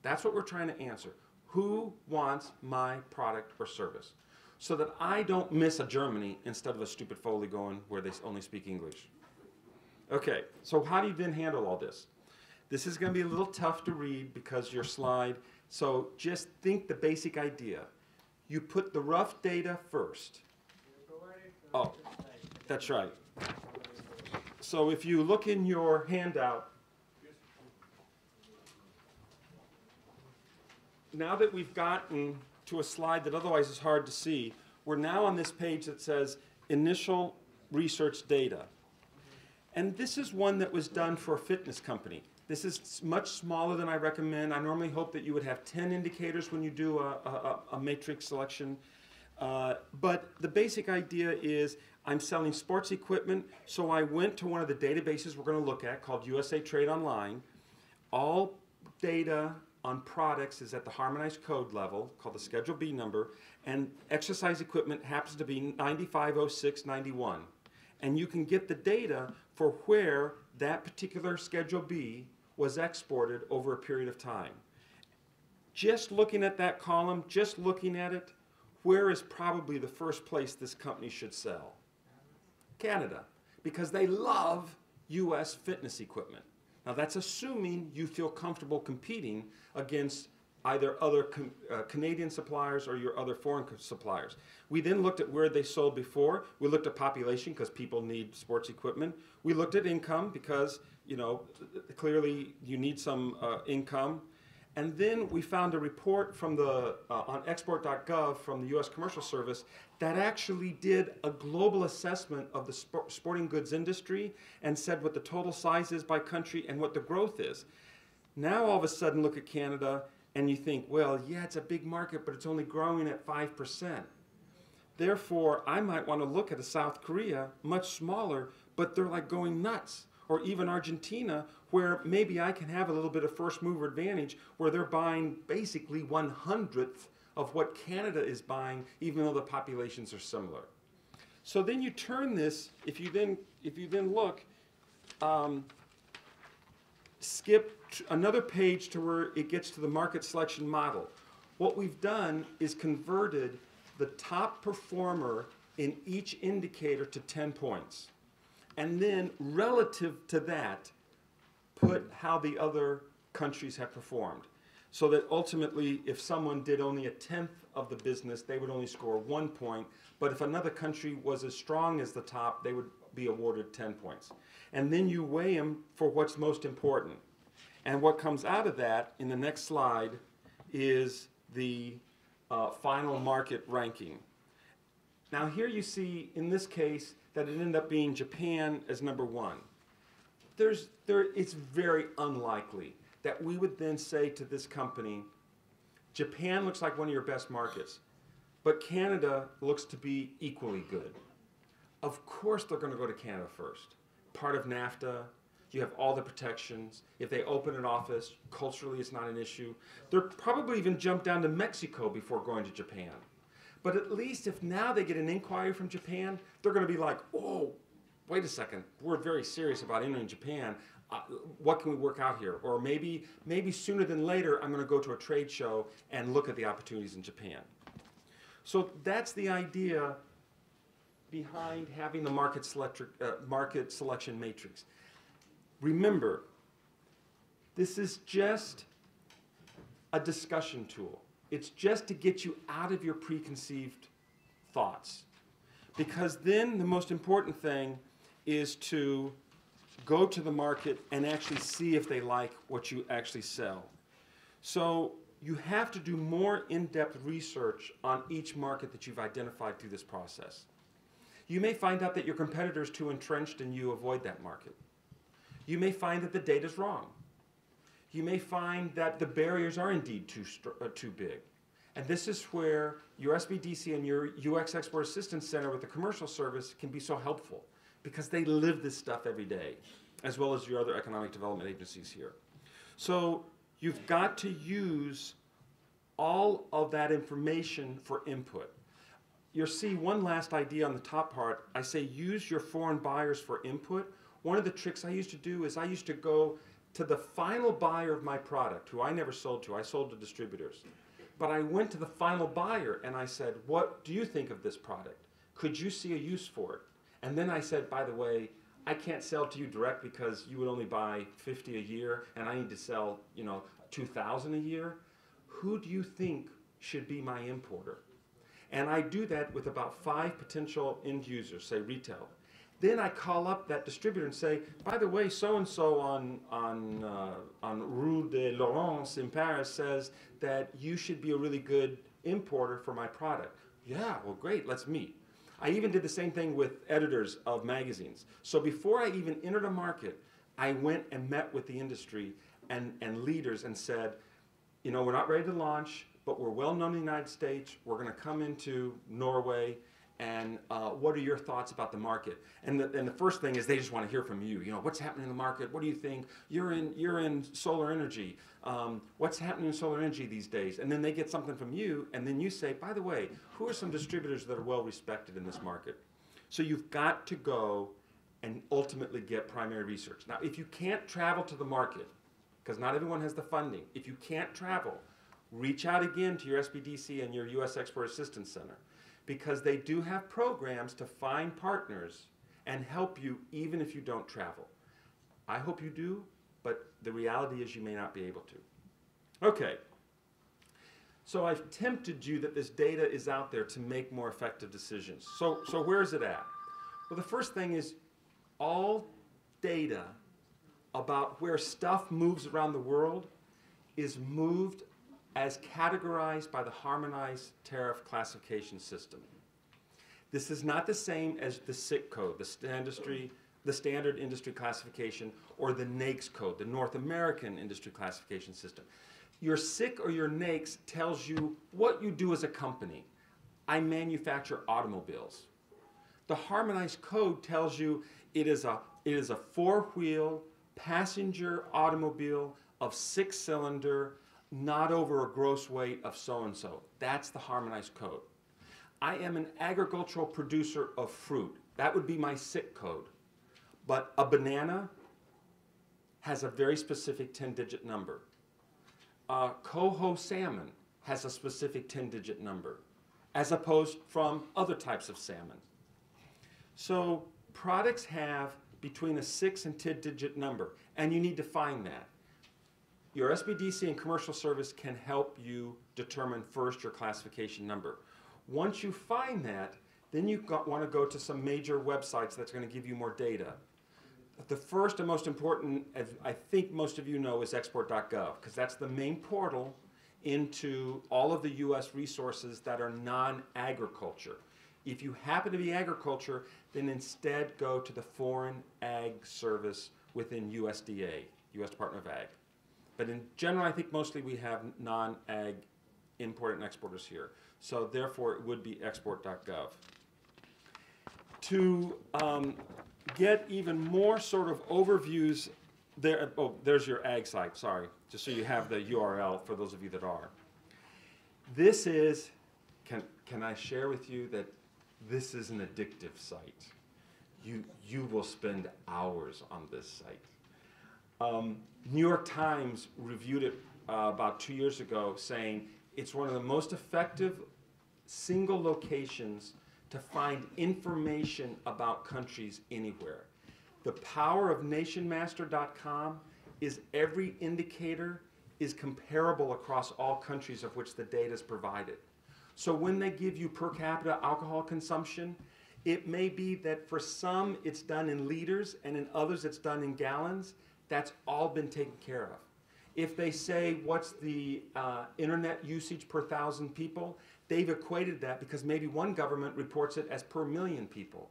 Speaker 4: That's what we're trying to answer. Who wants my product or service? So that I don't miss a Germany instead of a stupid Foley going where they only speak English. Okay, so how do you then handle all this? This is going to be a little tough to read because your slide, so just think the basic idea. You put the rough data first. Oh, that's right. So if you look in your handout, now that we've gotten to a slide that otherwise is hard to see, we're now on this page that says initial research data. And this is one that was done for a fitness company. This is much smaller than I recommend. I normally hope that you would have 10 indicators when you do a matrix selection. But the basic idea is I'm selling sports equipment, so I went to one of the databases we're going to look at called USA Trade Online. All data on products is at the harmonized code level called the Schedule B number, and exercise equipment happens to be 950691. And you can get the data for where that particular Schedule B was exported over a period of time. Just looking at that column, just looking at it, where is probably the first place this company should sell? Canada, because they love US fitness equipment. Now that's assuming you feel comfortable competing against either other Canadian suppliers or your other foreign suppliers. We then looked at where they sold before. We looked at population because people need sports equipment. We looked at income because, you know, clearly you need some income. And then we found a report from the on export.gov from the U.S. Commercial Service that actually did a global assessment of the sporting goods industry and said what the total size is by country and what the growth is. Now all of a sudden look at Canada and you think, well, yeah, it's a big market, but it's only growing at 5%. Therefore, I might want to look at a South Korea, much smaller, but they're like going nuts. Or even Argentina, where maybe I can have a little bit of first mover advantage, where they're buying basically 1/100th of what Canada is buying, even though the populations are similar. So then you turn this, if you then look, skip another page to where it gets to the market selection model. What we've done is converted the top performer in each indicator to 10 points. And then relative to that, put how the other countries have performed. So that ultimately, if someone did only 1/10 of the business, they would only score 1 point. But if another country was as strong as the top, they would be awarded 10 points. And then you weigh them for what's most important. And what comes out of that in the next slide is the final market ranking. Now here you see, in this case, that it ended up being Japan as number 1. It's very unlikely that we would then say to this company, Japan looks like one of your best markets, but Canada looks to be equally good. Of course they're going to go to Canada first. Part of NAFTA, you have all the protections. If they open an office, culturally it's not an issue. They'll probably even jump down to Mexico before going to Japan. But at least if now they get an inquiry from Japan, they're going to be like, oh, wait a second, we're very serious about entering Japan. What can we work out here? Or maybe sooner than later, I'm going to go to a trade show and look at the opportunities in Japan. So that's the idea behind having the market selection matrix. Remember, this is just a discussion tool. It's just to get you out of your preconceived thoughts. Because then the most important thing is to go to the market and actually see if they like what you actually sell. So you have to do more in-depth research on each market that you've identified through this process. You may find out that your competitor is too entrenched and you avoid that market. You may find that the data's wrong. You may find that the barriers are indeed too big. And this is where your SBDC and your UX Export Assistance Center with the Commercial Service can be so helpful, because they live this stuff every day, as well as your other economic development agencies here. So you've got to use all of that information for input. You'll see one last idea on the top part. I say use your foreign buyers for input. One of the tricks I used to do is I used to go to the final buyer of my product, who I never sold to. I sold to distributors. But I went to the final buyer and I said, what do you think of this product? Could you see a use for it? And then I said, by the way, I can't sell to you direct because you would only buy 50 a year and I need to sell, 2,000 a year. Who do you think should be my importer? And I do that with about 5 potential end users, say retail. Then I call up that distributor and say, by the way, so-and-so on Rue de Laurence in Paris says that you should be a really good importer for my product. Yeah, well, great, let's meet. I even did the same thing with editors of magazines. So before I even entered a market, I went and met with the industry and leaders and said, you know, we're not ready to launch, but we're well known in the United States. We're going to come into Norway, and what are your thoughts about the market? And the first thing is they just want to hear from you. You know, what's happening in the market? What do you think? You're in solar energy. What's happening in solar energy these days? And then they get something from you, and then you say, by the way, who are some distributors that are well respected in this market? So you've got to go and ultimately get primary research. Now, if you can't travel to the market, because not everyone has the funding, if you can't travel, reach out again to your SBDC and your U.S. Export Assistance Center, because they do have programs to find partners and help you even if you don't travel. I hope you do, but the reality is you may not be able to. Okay, so I've tempted you that this data is out there to make more effective decisions. So where is it at? Well, the first thing is all data about where stuff moves around the world is moved as categorized by the harmonized tariff classification system. This is not the same as the SIC code, the standard industry classification, or the NAICS code, the North American industry classification system. Your SIC or your NAICS tells you what you do as a company. I manufacture automobiles. The harmonized code tells you it is a four-wheel passenger automobile of 6-cylinder, not over a gross weight of so-and-so. That's the harmonized code. I am an agricultural producer of fruit. That would be my SIC code. But a banana has a very specific 10-digit number. Coho salmon has a specific 10-digit number, as opposed from other types of salmon. So products have between a 6 and 10-digit number, and you need to find that. Your SBDC and commercial service can help you determine first your classification number. Once you find that, then you want to go to some major websites that's going to give you more data. The first and most important, as I think most of you know, is export.gov, because that's the main portal into all of the U.S. resources that are non-agriculture. If you happen to be agriculture, then instead go to the Foreign Ag Service within USDA, U.S. Department of Ag. But in general, I think mostly we have non-ag importers and exporters here. So therefore, it would be export.gov. To get even more sort of overviews, there's your ag site, sorry, just so you have the URL for those of you that are. This is, can I share with you that this is an addictive site? You will spend hours on this site. New York Times reviewed it about 2 years ago, saying it's one of the most effective single locations to find information about countries anywhere. The power of nationmaster.com is every indicator is comparable across all countries of which the data is provided. So when they give you per capita alcohol consumption, it may be that for some it's done in liters and in others it's done in gallons. That's all been taken care of. If they say what's the internet usage per 1,000 people, they've equated that because maybe one government reports it as per million people.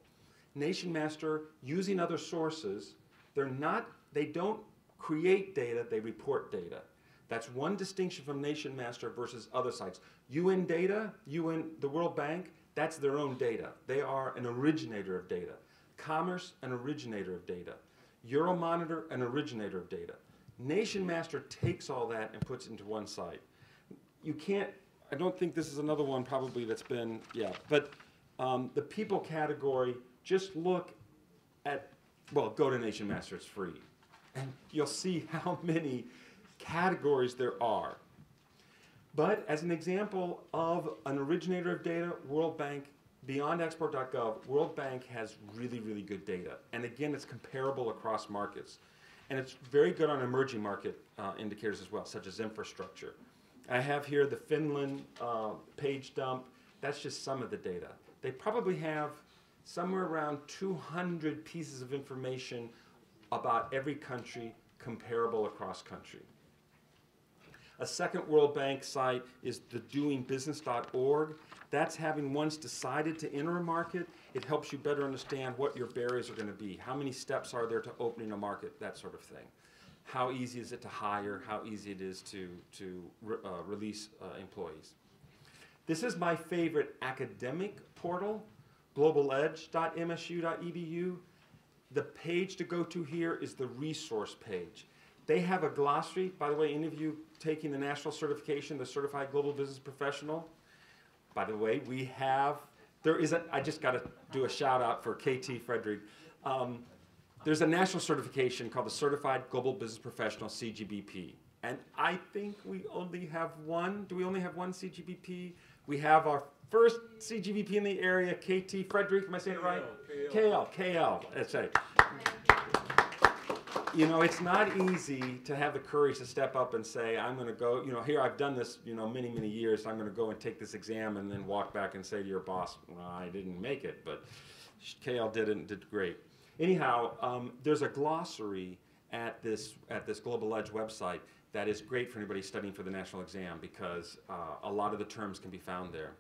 Speaker 4: NationMaster, using other sources, they don't create data, they report data. That's one distinction from NationMaster versus other sites. UN data, the World Bank, that's their own data. They are an originator of data. Commerce, an originator of data. Euromonitor, an originator of data. NationMaster takes all that and puts it into one site. You can't, I don't think this is another one probably that's been, but the people category, just look at, well, go to NationMaster, it's free. And you'll see how many categories there are. But as an example of an originator of data, World Bank, beyond export.gov, World Bank has really, really good data. And again, it's comparable across markets. And it's very good on emerging market indicators as well, such as infrastructure. I have here the Finland page dump. That's just some of the data. They probably have somewhere around 200 pieces of information about every country comparable across country. A second World Bank site is the doingbusiness.org. That's having once decided to enter a market, it helps you better understand what your barriers are going to be. How many steps are there to opening a market, that sort of thing. How easy is it to hire, how easy it is to release employees. This is my favorite academic portal, globaledge.msu.edu. The page to go to here is the resource page. They have a glossary. By the way, any of you taking the national certification, the Certified Global Business Professional, by the way, I just got to do a shout out for KT Frederick. There's a national certification called the Certified Global Business Professional, CGBP. And I think we only have one. Do we only have one CGBP? We have our first CGBP in the area, KT Frederick. Am I saying it right? KL. That's right. You know, it's not easy to have the courage to step up and say, I'm going to go, here I've done this, many, many years. I'm going to go and take this exam and then walk back and say to your boss, well, I didn't make it, but KL did it and did great. Anyhow, there's a glossary at this Global Edge website that is great for anybody studying for the national exam because a lot of the terms can be found there.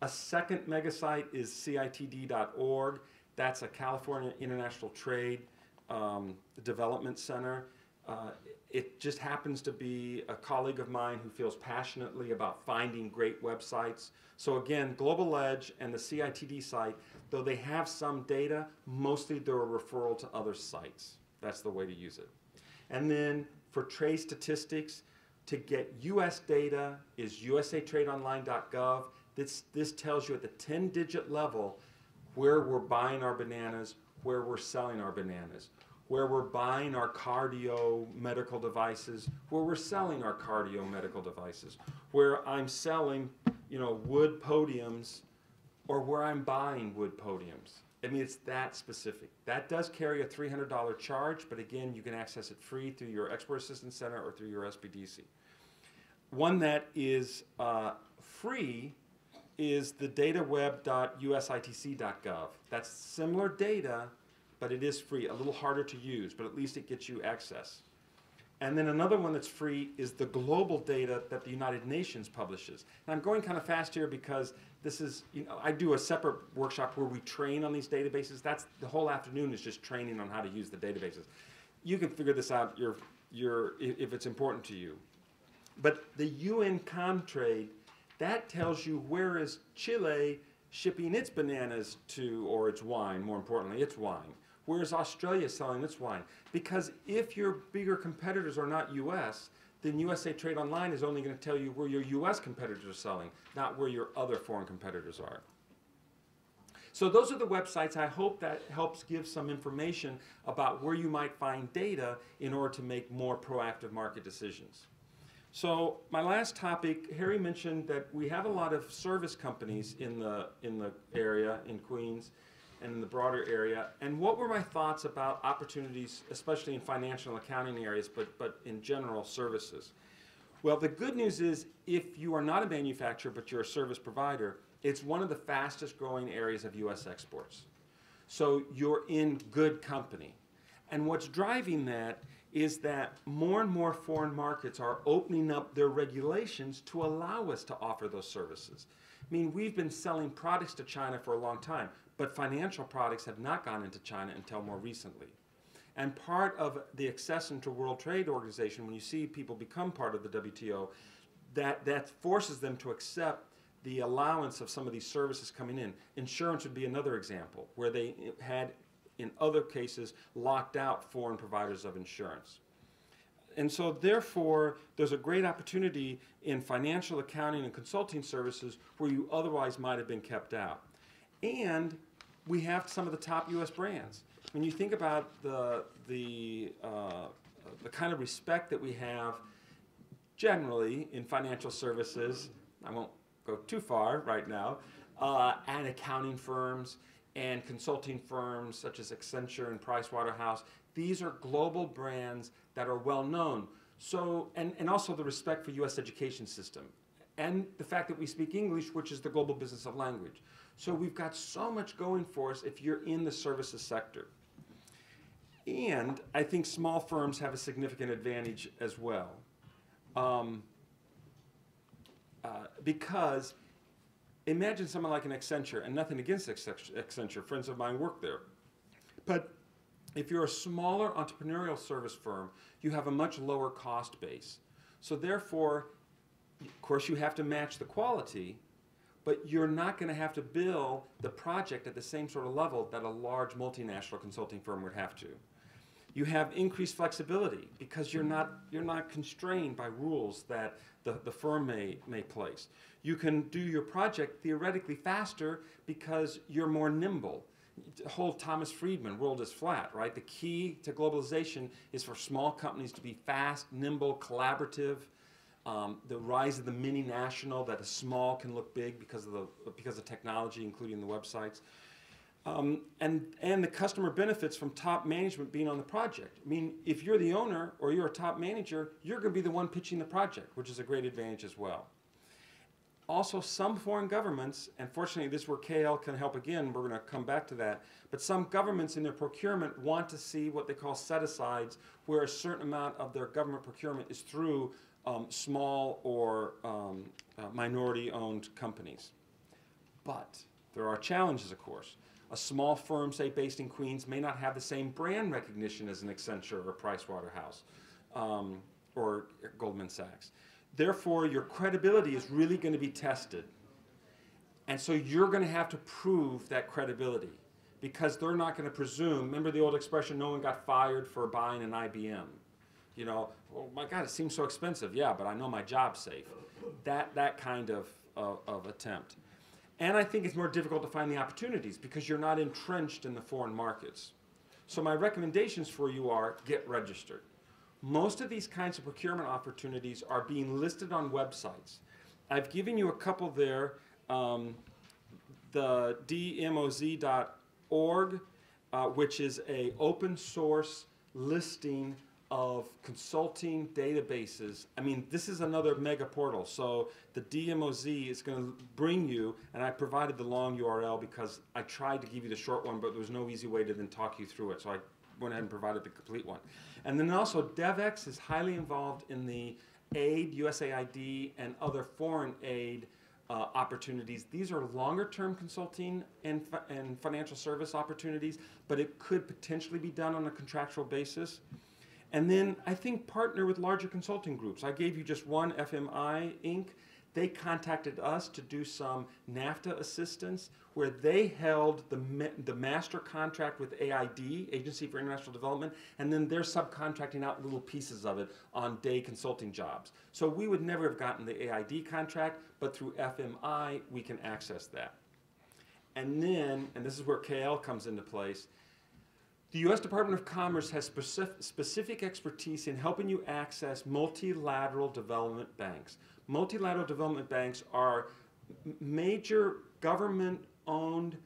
Speaker 4: A second mega site is CITD.org. That's a California International Trade Development Center. It just happens to be a colleague of mine who feels passionately about finding great websites. So again, Global Edge and the CITD site, though they have some data, mostly they're a referral to other sites. That's the way to use it. And then for trade statistics, to get US data is usatradeonline.gov. This tells you at the 10-digit level where we're buying our bananas, where we're selling our bananas, where we're buying our cardio medical devices, where we're selling our cardio medical devices, where I'm selling, wood podiums, or where I'm buying wood podiums. I mean, it's that specific. That does carry a $300 charge, but again, you can access it free through your Export Assistance Center or through your SBDC. One that is free is the dataweb.usitc.gov. That's similar data, but it is free, a little harder to use, but at least it gets you access. And then another one that's free is the global data that the United Nations publishes. And I'm going kind of fast here because this is, I do a separate workshop where we train on these databases. That's the whole afternoon is just training on how to use the databases. You can figure this out if it's important to you. But the UN Comtrade, that tells you where is Chile shipping its bananas to, or its wine, more importantly, its wine. Where is Australia selling its wine? Because if your bigger competitors are not US, then USA Trade Online is only going to tell you where your US competitors are selling, not where your other foreign competitors are. So those are the websites. I hope that helps give some information about where you might find data in order to make more proactive market decisions. So my last topic, Harry mentioned that we have a lot of service companies in the area, in Queens, and in the broader area. And what were my thoughts about opportunities, especially in financial and accounting areas, but in general services? Well, the good news is if you are not a manufacturer, but you're a service provider, it's one of the fastest growing areas of US exports. So you're in good company. And what's driving that is that more and more foreign markets are opening up their regulations to allow us to offer those services. I mean, we've been selling products to China for a long time, but financial products have not gone into China until more recently. And part of the accession to World Trade Organization, when you see people become part of the WTO, that forces them to accept the allowance of some of these services coming in. Insurance would be another example, where they had, in other cases, locked out foreign providers of insurance. And so therefore, there's a great opportunity in financial accounting and consulting services where you otherwise might have been kept out. And we have some of the top US brands. When you think about the kind of respect that we have generally in financial services, I won't go too far right now, and accounting firms and consulting firms such as Accenture and Pricewaterhouse, these are global brands that are well known. So, and also the respect for US education system. and the fact that we speak English, which is the global business of language. So we've got so much going for us if you're in the services sector. And I think small firms have a significant advantage as well. Because imagine someone like an Accenture, and nothing against Accenture, friends of mine work there. But if you're a smaller entrepreneurial service firm, you have a much lower cost base. So therefore, of course, you have to match the quality, but you're not going to have to bill the project at the same sort of level that a large multinational consulting firm would have to. You have increased flexibility because you're not constrained by rules that the firm may place. You can do your project theoretically faster because you're more nimble. The whole Thomas Friedman, world is flat, right? The key to globalization is for small companies to be fast, nimble, collaborative. The rise of the mini-national, that a small can look big because of technology, including the websites. And the customer benefits from top management being on the project. I mean, if you're the owner or you're a top manager, you're going to be the one pitching the project, which is a great advantage as well. Also, some foreign governments, and fortunately this is where KL can help again, we're going to come back to that, but some governments in their procurement want to see what they call set-asides, where a certain amount of their government procurement is through small or minority-owned companies. But there are challenges, of course. A small firm, say, based in Queens, may not have the same brand recognition as an Accenture or Pricewaterhouse or Goldman Sachs. Therefore, your credibility is really going to be tested. And so you're going to have to prove that credibility because they're not going to presume. Remember the old expression, no one got fired for buying an IBM. You know, oh my God, it seems so expensive. Yeah, but I know my job's safe. That kind of attempt. And I think it's more difficult to find the opportunities because you're not entrenched in the foreign markets. So my recommendations for you are get registered. Most of these kinds of procurement opportunities are being listed on websites. I've given you a couple there, the dmoz.org, which is an open source listing of consulting databases. I mean, this is another mega portal. So the DMOZ is going to bring you, and I provided the long URL because I tried to give you the short one, but there was no easy way to then talk you through it. So I went ahead and provided the complete one. And then also DevX is highly involved in the aid, USAID, and other foreign aid opportunities. These are longer-term consulting and financial service opportunities, but it could potentially be done on a contractual basis. And then I think partner with larger consulting groups. I gave you just one, FMI Inc. They contacted us to do some NAFTA assistance where they held the master contract with AID, Agency for International Development, and then they're subcontracting out little pieces of it on day consulting jobs. So we would never have gotten the AID contract, but through FMI, we can access that. And then, and this is where KL comes into place, the U.S. Department of Commerce has specific expertise in helping you access multilateral development banks. Multilateral development banks are major government-owned,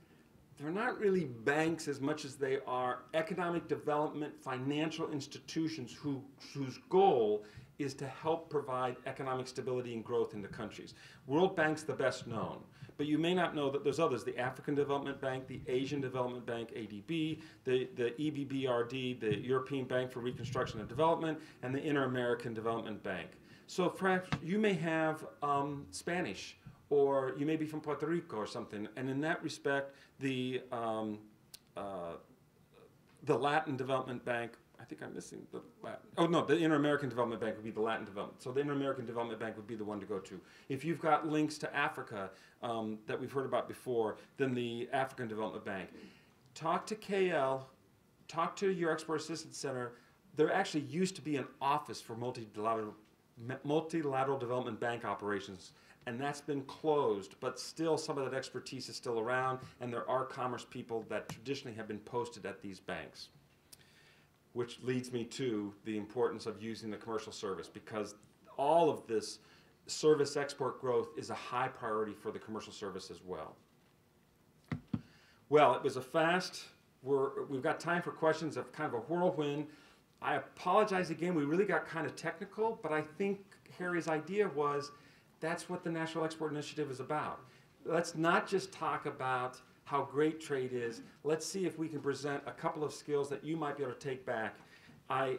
Speaker 4: they're not really banks as much as they are economic development financial institutions whose goal is to help provide economic stability and growth in the countries. World Bank's the best known, but you may not know that there's others, the African Development Bank, the Asian Development Bank, ADB, the EBBRD, the European Bank for Reconstruction and Development, and the Inter-American Development Bank. So perhaps you may have Spanish, or you may be from Puerto Rico or something, and in that respect, the Latin Development Bank, I think I'm missing the Latin. Oh no, the Inter-American Development Bank would be the Latin Development. So the Inter-American Development Bank would be the one to go to. If you've got links to Africa that we've heard about before, then the African Development Bank. Talk to KL, talk to your Export Assistance Center. There actually used to be an office for multilateral development bank operations, and that's been closed, but still some of that expertise is still around, and there are commerce people that traditionally have been posted at these banks. Which leads me to the importance of using the commercial service, because all of this service export growth is a high priority for the commercial service as well. Well, it was a fast, we've got time for questions of kind of a whirlwind. I apologize again, we really got kind of technical, but I think Harry's idea was That's what the National Export Initiative is about. Let's not just talk about how great trade is. Let's see if we can present a couple of skills that you might be able to take back. I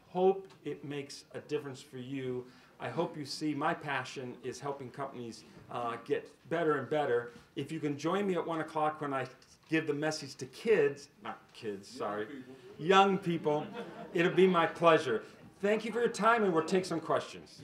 Speaker 4: hope it makes a difference for you. I hope you see my passion is helping companies get better and better. If you can join me at 1 o'clock when I give the message to kids, not kids, sorry, young people, it'll be my pleasure. Thank you for your time, and we'll take some questions.